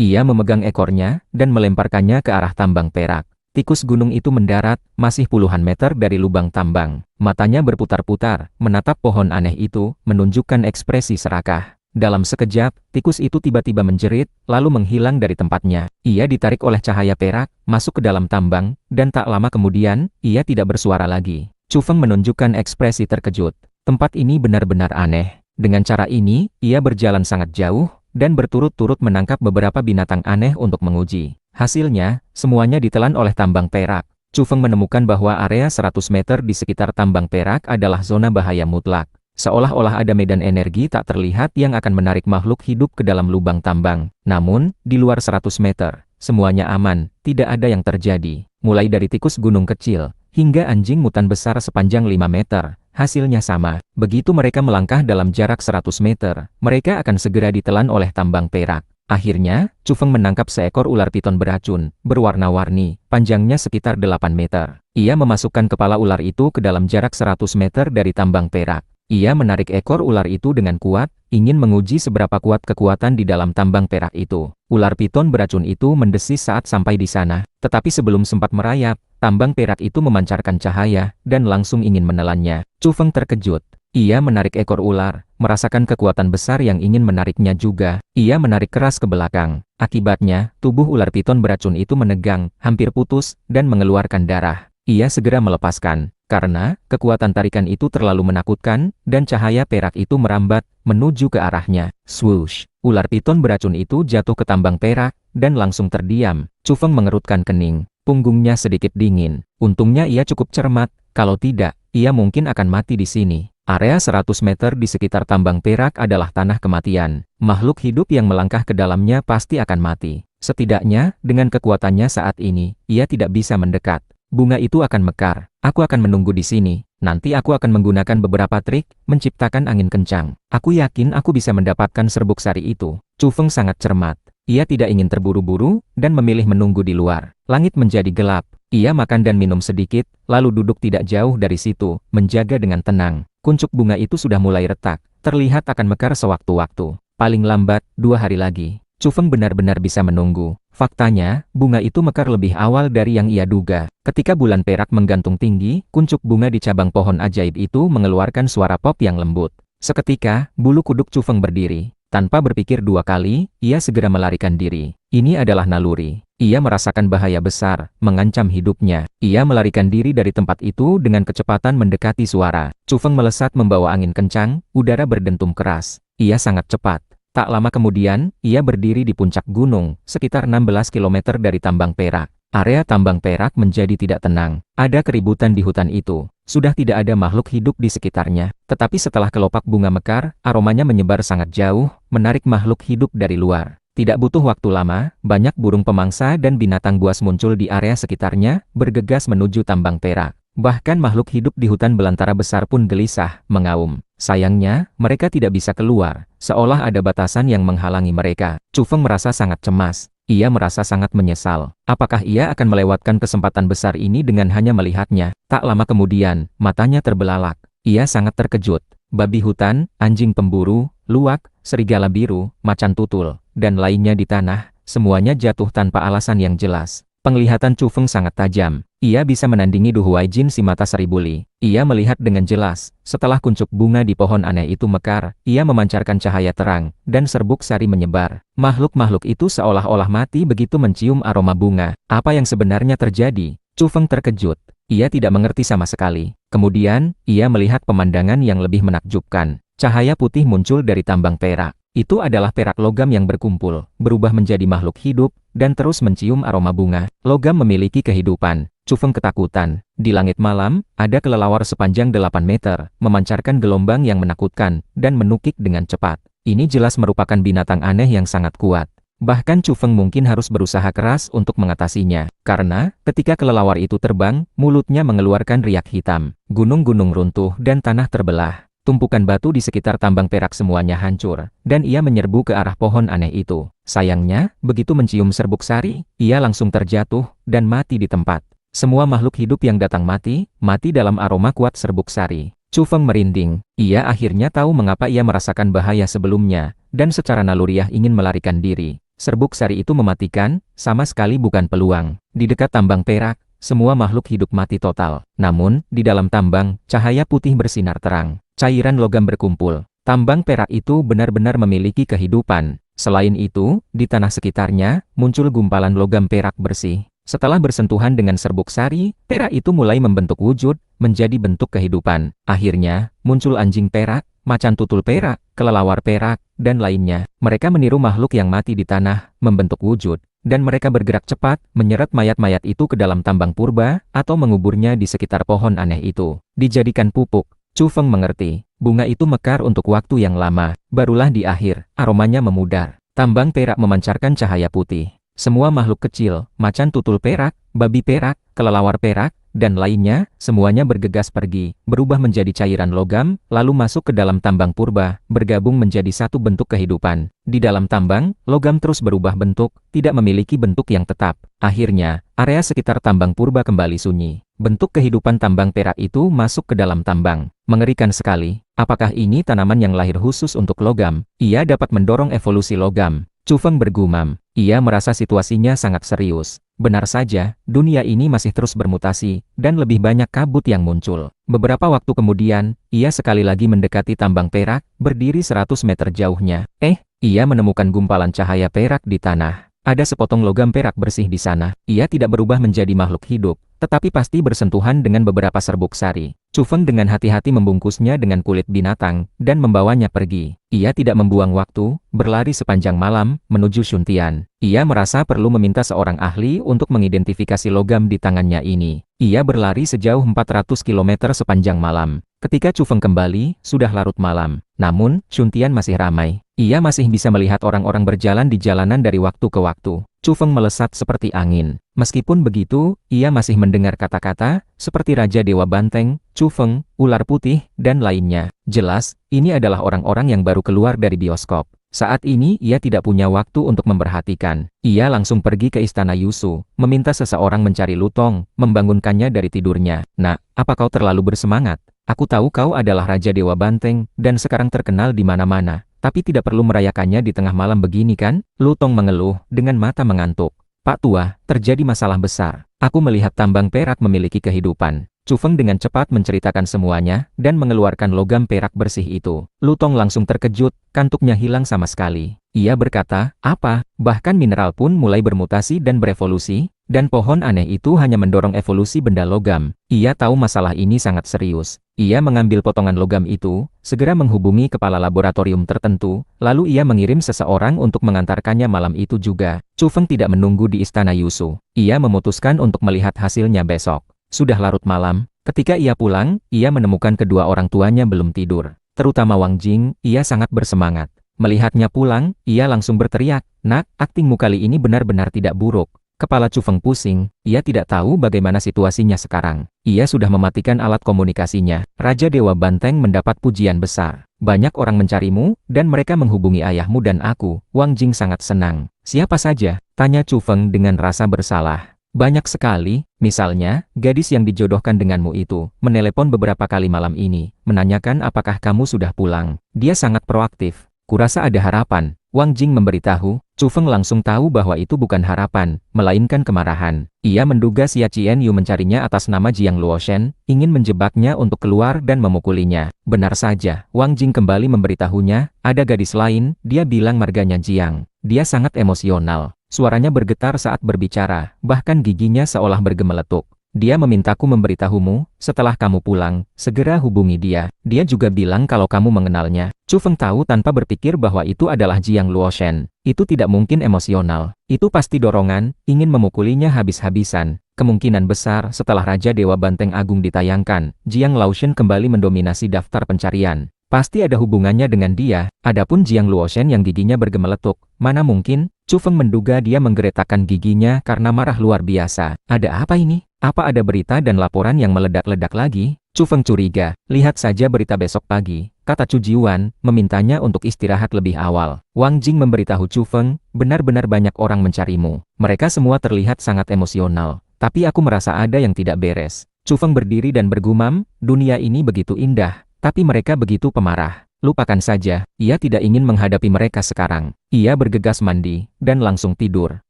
Ia memegang ekornya, dan melemparkannya ke arah tambang perak. Tikus gunung itu mendarat, masih puluhan meter dari lubang tambang. Matanya berputar-putar, menatap pohon aneh itu, menunjukkan ekspresi serakah. Dalam sekejap, tikus itu tiba-tiba menjerit, lalu menghilang dari tempatnya. Ia ditarik oleh cahaya perak, masuk ke dalam tambang, dan tak lama kemudian, ia tidak bersuara lagi. Chu Feng menunjukkan ekspresi terkejut. Tempat ini benar-benar aneh. Dengan cara ini, ia berjalan sangat jauh, dan berturut-turut menangkap beberapa binatang aneh untuk menguji. Hasilnya, semuanya ditelan oleh tambang perak. Chu Feng menemukan bahwa area 100 meter di sekitar tambang perak adalah zona bahaya mutlak. Seolah-olah ada medan energi tak terlihat yang akan menarik makhluk hidup ke dalam lubang tambang. Namun, di luar 100 meter, semuanya aman, tidak ada yang terjadi. Mulai dari tikus gunung kecil, hingga anjing mutan besar sepanjang 5 meter, hasilnya sama. Begitu mereka melangkah dalam jarak 100 meter, mereka akan segera ditelan oleh tambang perak. Akhirnya, Chu Feng menangkap seekor ular piton beracun, berwarna-warni, panjangnya sekitar 8 meter. Ia memasukkan kepala ular itu ke dalam jarak 100 meter dari tambang perak. Ia menarik ekor ular itu dengan kuat, ingin menguji seberapa kuat kekuatan di dalam tambang perak itu. Ular piton beracun itu mendesis saat sampai di sana. Tetapi sebelum sempat merayap, tambang perak itu memancarkan cahaya, dan langsung ingin menelannya. Chu Feng terkejut. Ia menarik ekor ular, merasakan kekuatan besar yang ingin menariknya juga. Ia menarik keras ke belakang. Akibatnya, tubuh ular piton beracun itu menegang, hampir putus, dan mengeluarkan darah. Ia segera melepaskan, karena kekuatan tarikan itu terlalu menakutkan, dan cahaya perak itu merambat, menuju ke arahnya. Swoosh! Ular piton beracun itu jatuh ke tambang perak, dan langsung terdiam. Chu Feng mengerutkan kening. Punggungnya sedikit dingin. Untungnya ia cukup cermat, kalau tidak, ia mungkin akan mati di sini. Area 100 meter di sekitar tambang perak adalah tanah kematian. Makhluk hidup yang melangkah ke dalamnya pasti akan mati. Setidaknya, dengan kekuatannya saat ini, ia tidak bisa mendekat. Bunga itu akan mekar. Aku akan menunggu di sini. Nanti aku akan menggunakan beberapa trik, menciptakan angin kencang. Aku yakin aku bisa mendapatkan serbuk sari itu. Chu Feng sangat cermat. Ia tidak ingin terburu-buru, dan memilih menunggu di luar. Langit menjadi gelap. Ia makan dan minum sedikit, lalu duduk tidak jauh dari situ, menjaga dengan tenang. Kuncup bunga itu sudah mulai retak. Terlihat akan mekar sewaktu-waktu. Paling lambat, 2 hari lagi. Chu Feng benar-benar bisa menunggu. Faktanya, bunga itu mekar lebih awal dari yang ia duga. Ketika bulan perak menggantung tinggi, kuncup bunga di cabang pohon ajaib itu mengeluarkan suara pop yang lembut. Seketika, bulu kuduk Chu Feng berdiri. Tanpa berpikir 2 kali, ia segera melarikan diri. Ini adalah naluri. Ia merasakan bahaya besar, mengancam hidupnya. Ia melarikan diri dari tempat itu dengan kecepatan mendekati suara. Chu Feng melesat membawa angin kencang, udara berdentum keras. Ia sangat cepat. Tak lama kemudian, ia berdiri di puncak gunung, sekitar 16 km dari tambang perak. Area tambang perak menjadi tidak tenang. Ada keributan di hutan itu. Sudah tidak ada makhluk hidup di sekitarnya. Tetapi setelah kelopak bunga mekar, aromanya menyebar sangat jauh, menarik makhluk hidup dari luar. Tidak butuh waktu lama, banyak burung pemangsa dan binatang buas muncul di area sekitarnya, bergegas menuju tambang perak. Bahkan makhluk hidup di hutan belantara besar pun gelisah, mengaum. Sayangnya, mereka tidak bisa keluar, seolah ada batasan yang menghalangi mereka. Chu Feng merasa sangat cemas. Ia merasa sangat menyesal. Apakah ia akan melewatkan kesempatan besar ini dengan hanya melihatnya? Tak lama kemudian, matanya terbelalak. Ia sangat terkejut. Babi hutan, anjing pemburu, luwak, serigala biru, macan tutul, dan lainnya di tanah, semuanya jatuh tanpa alasan yang jelas. Penglihatan Chu Feng sangat tajam. Ia bisa menandingi Du Huaijin si mata seribuli. Ia melihat dengan jelas. Setelah kuncup bunga di pohon aneh itu mekar, ia memancarkan cahaya terang, dan serbuk sari menyebar. Makhluk-makhluk itu seolah-olah mati begitu mencium aroma bunga. Apa yang sebenarnya terjadi? Chu Feng terkejut. Ia tidak mengerti sama sekali. Kemudian, ia melihat pemandangan yang lebih menakjubkan. Cahaya putih muncul dari tambang perak. Itu adalah perak logam yang berkumpul, berubah menjadi makhluk hidup, dan terus mencium aroma bunga. Logam memiliki kehidupan. Chu Feng ketakutan. Di langit malam, ada kelelawar sepanjang 8 meter, memancarkan gelombang yang menakutkan, dan menukik dengan cepat. Ini jelas merupakan binatang aneh yang sangat kuat. Bahkan Chu Feng mungkin harus berusaha keras untuk mengatasinya. Karena, ketika kelelawar itu terbang, mulutnya mengeluarkan riak hitam. Gunung-gunung runtuh dan tanah terbelah. Tumpukan batu di sekitar tambang perak semuanya hancur, dan ia menyerbu ke arah pohon aneh itu. Sayangnya, begitu mencium serbuk sari, ia langsung terjatuh, dan mati di tempat. Semua makhluk hidup yang datang mati dalam aroma kuat serbuk sari. Chu Feng merinding. Ia akhirnya tahu mengapa ia merasakan bahaya sebelumnya, dan secara naluriah ingin melarikan diri. Serbuk sari itu mematikan, sama sekali bukan peluang. Di dekat tambang perak, semua makhluk hidup mati total. Namun, di dalam tambang, cahaya putih bersinar terang. Cairan logam berkumpul. Tambang perak itu benar-benar memiliki kehidupan. Selain itu, di tanah sekitarnya, muncul gumpalan logam perak bersih. Setelah bersentuhan dengan serbuk sari, perak itu mulai membentuk wujud, menjadi bentuk kehidupan. Akhirnya, muncul anjing perak, macan tutul perak, kelelawar perak, dan lainnya. Mereka meniru makhluk yang mati di tanah, membentuk wujud. Dan mereka bergerak cepat, menyeret mayat-mayat itu ke dalam tambang purba, atau menguburnya di sekitar pohon aneh itu. Dijadikan pupuk. Chu Feng mengerti, bunga itu mekar untuk waktu yang lama, barulah di akhir, aromanya memudar. Tambang perak memancarkan cahaya putih. Semua makhluk kecil, macan tutul perak, babi perak, kelelawar perak, dan lainnya, semuanya bergegas pergi, berubah menjadi cairan logam, lalu masuk ke dalam tambang purba, bergabung menjadi satu bentuk kehidupan. Di dalam tambang, logam terus berubah bentuk, tidak memiliki bentuk yang tetap. Akhirnya, area sekitar tambang purba kembali sunyi. Bentuk kehidupan tambang perak itu masuk ke dalam tambang. Mengerikan sekali. Apakah ini tanaman yang lahir khusus untuk logam? Ia dapat mendorong evolusi logam. Chu Feng bergumam. Ia merasa situasinya sangat serius. Benar saja, dunia ini masih terus bermutasi, dan lebih banyak kabut yang muncul. Beberapa waktu kemudian, ia sekali lagi mendekati tambang perak, berdiri 100 meter jauhnya. Ia menemukan gumpalan cahaya perak di tanah. Ada sepotong logam perak bersih di sana. Ia tidak berubah menjadi makhluk hidup, tetapi pasti bersentuhan dengan beberapa serbuk sari. Chu Feng dengan hati-hati membungkusnya dengan kulit binatang, dan membawanya pergi. Ia tidak membuang waktu, berlari sepanjang malam, menuju Shuntian. Ia merasa perlu meminta seorang ahli untuk mengidentifikasi logam di tangannya ini. Ia berlari sejauh 400 km sepanjang malam. Ketika Chu Feng kembali, sudah larut malam. Namun, Shuntian masih ramai. Ia masih bisa melihat orang-orang berjalan di jalanan dari waktu ke waktu. Chu Feng melesat seperti angin. Meskipun begitu, ia masih mendengar kata-kata, seperti Raja Dewa Banteng, Chu Feng, Ular Putih, dan lainnya. Jelas, ini adalah orang-orang yang baru keluar dari bioskop. Saat ini ia tidak punya waktu untuk memperhatikan. Ia langsung pergi ke istana Yusu, meminta seseorang mencari Lutong, membangunkannya dari tidurnya. "Nak, apa kau terlalu bersemangat? Aku tahu kau adalah Raja Dewa Banteng, dan sekarang terkenal di mana-mana. Tapi tidak perlu merayakannya di tengah malam begini kan?" Lutong mengeluh, dengan mata mengantuk. "Pak Tua, terjadi masalah besar. Aku melihat tambang perak memiliki kehidupan." Chu Feng dengan cepat menceritakan semuanya, dan mengeluarkan logam perak bersih itu. Lutong langsung terkejut, kantuknya hilang sama sekali. Ia berkata, "Apa? Bahkan mineral pun mulai bermutasi dan berevolusi? Dan pohon aneh itu hanya mendorong evolusi benda logam." Ia tahu masalah ini sangat serius. Ia mengambil potongan logam itu, segera menghubungi kepala laboratorium tertentu, lalu ia mengirim seseorang untuk mengantarkannya malam itu juga. Chu Feng tidak menunggu di istana Yusu. Ia memutuskan untuk melihat hasilnya besok. Sudah larut malam, ketika ia pulang, ia menemukan kedua orang tuanya belum tidur. Terutama Wang Jing, ia sangat bersemangat. Melihatnya pulang, ia langsung berteriak, "Nak, aktingmu kali ini benar-benar tidak buruk." Kepala Chu Feng pusing, ia tidak tahu bagaimana situasinya sekarang. Ia sudah mematikan alat komunikasinya. Raja Dewa Banteng mendapat pujian besar. "Banyak orang mencarimu, dan mereka menghubungi ayahmu dan aku." Wang Jing sangat senang. "Siapa saja?" tanya Chu Feng dengan rasa bersalah. "Banyak sekali, misalnya, gadis yang dijodohkan denganmu itu, menelepon beberapa kali malam ini, menanyakan apakah kamu sudah pulang. Dia sangat proaktif. Kurasa ada harapan." Wang Jing memberitahu. Chu Feng langsung tahu bahwa itu bukan harapan, melainkan kemarahan. Ia menduga Xia Qianyu mencarinya atas nama Jiang Luoshen, ingin menjebaknya untuk keluar dan memukulinya. Benar saja, Wang Jing kembali memberitahunya, ada gadis lain, dia bilang marganya Jiang. Dia sangat emosional. Suaranya bergetar saat berbicara, bahkan giginya seolah bergemeletuk. "Dia memintaku memberitahumu, setelah kamu pulang, segera hubungi dia. Dia juga bilang kalau kamu mengenalnya." Chu Feng tahu tanpa berpikir bahwa itu adalah Jiang Luoshen. Itu tidak mungkin emosional. Itu pasti dorongan, ingin memukulinya habis-habisan. Kemungkinan besar setelah Raja Dewa Banteng Agung ditayangkan, Jiang Luoshen kembali mendominasi daftar pencarian. Pasti ada hubungannya dengan dia. Adapun Jiang Luoshen yang giginya bergemeletuk, mana mungkin? Chu Feng menduga dia menggeretakkan giginya karena marah luar biasa. Ada apa ini? Apa ada berita dan laporan yang meledak-ledak lagi? Chu Feng curiga. "Lihat saja berita besok pagi," kata Chu Jiwan, memintanya untuk istirahat lebih awal. Wang Jing memberitahu Chu Feng, "Benar-benar banyak orang mencarimu. Mereka semua terlihat sangat emosional. Tapi aku merasa ada yang tidak beres." Chu Feng berdiri dan bergumam, "Dunia ini begitu indah. Tapi mereka begitu pemarah. Lupakan saja, ia tidak ingin menghadapi mereka sekarang." Ia bergegas mandi, dan langsung tidur.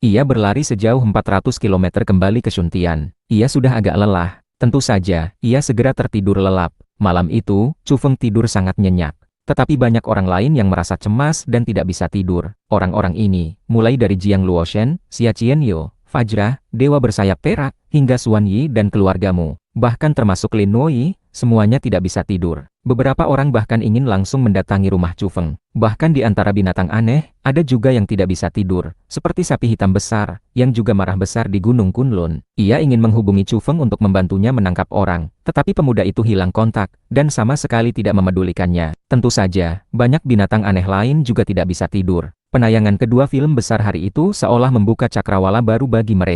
Ia berlari sejauh 400 km kembali ke Shuntian. Ia sudah agak lelah. Tentu saja, ia segera tertidur lelap. Malam itu, Chu Feng tidur sangat nyenyak. Tetapi banyak orang lain yang merasa cemas dan tidak bisa tidur. Orang-orang ini, mulai dari Jiang Luoshen, Xia Qianyu, Fajra, Dewa Bersayap Perak, hingga Xuan Yi dan keluargamu. Bahkan termasuk Lin Noi, semuanya tidak bisa tidur. Beberapa orang bahkan ingin langsung mendatangi rumah Chu Feng. Bahkan di antara binatang aneh, ada juga yang tidak bisa tidur, seperti sapi hitam besar, yang juga marah besar di Gunung Kunlun. Ia ingin menghubungi Chu Feng untuk membantunya menangkap orang, tetapi pemuda itu hilang kontak, dan sama sekali tidak memedulikannya. Tentu saja, banyak binatang aneh lain juga tidak bisa tidur. Penayangan kedua film besar hari itu seolah membuka cakrawala baru bagi mereka.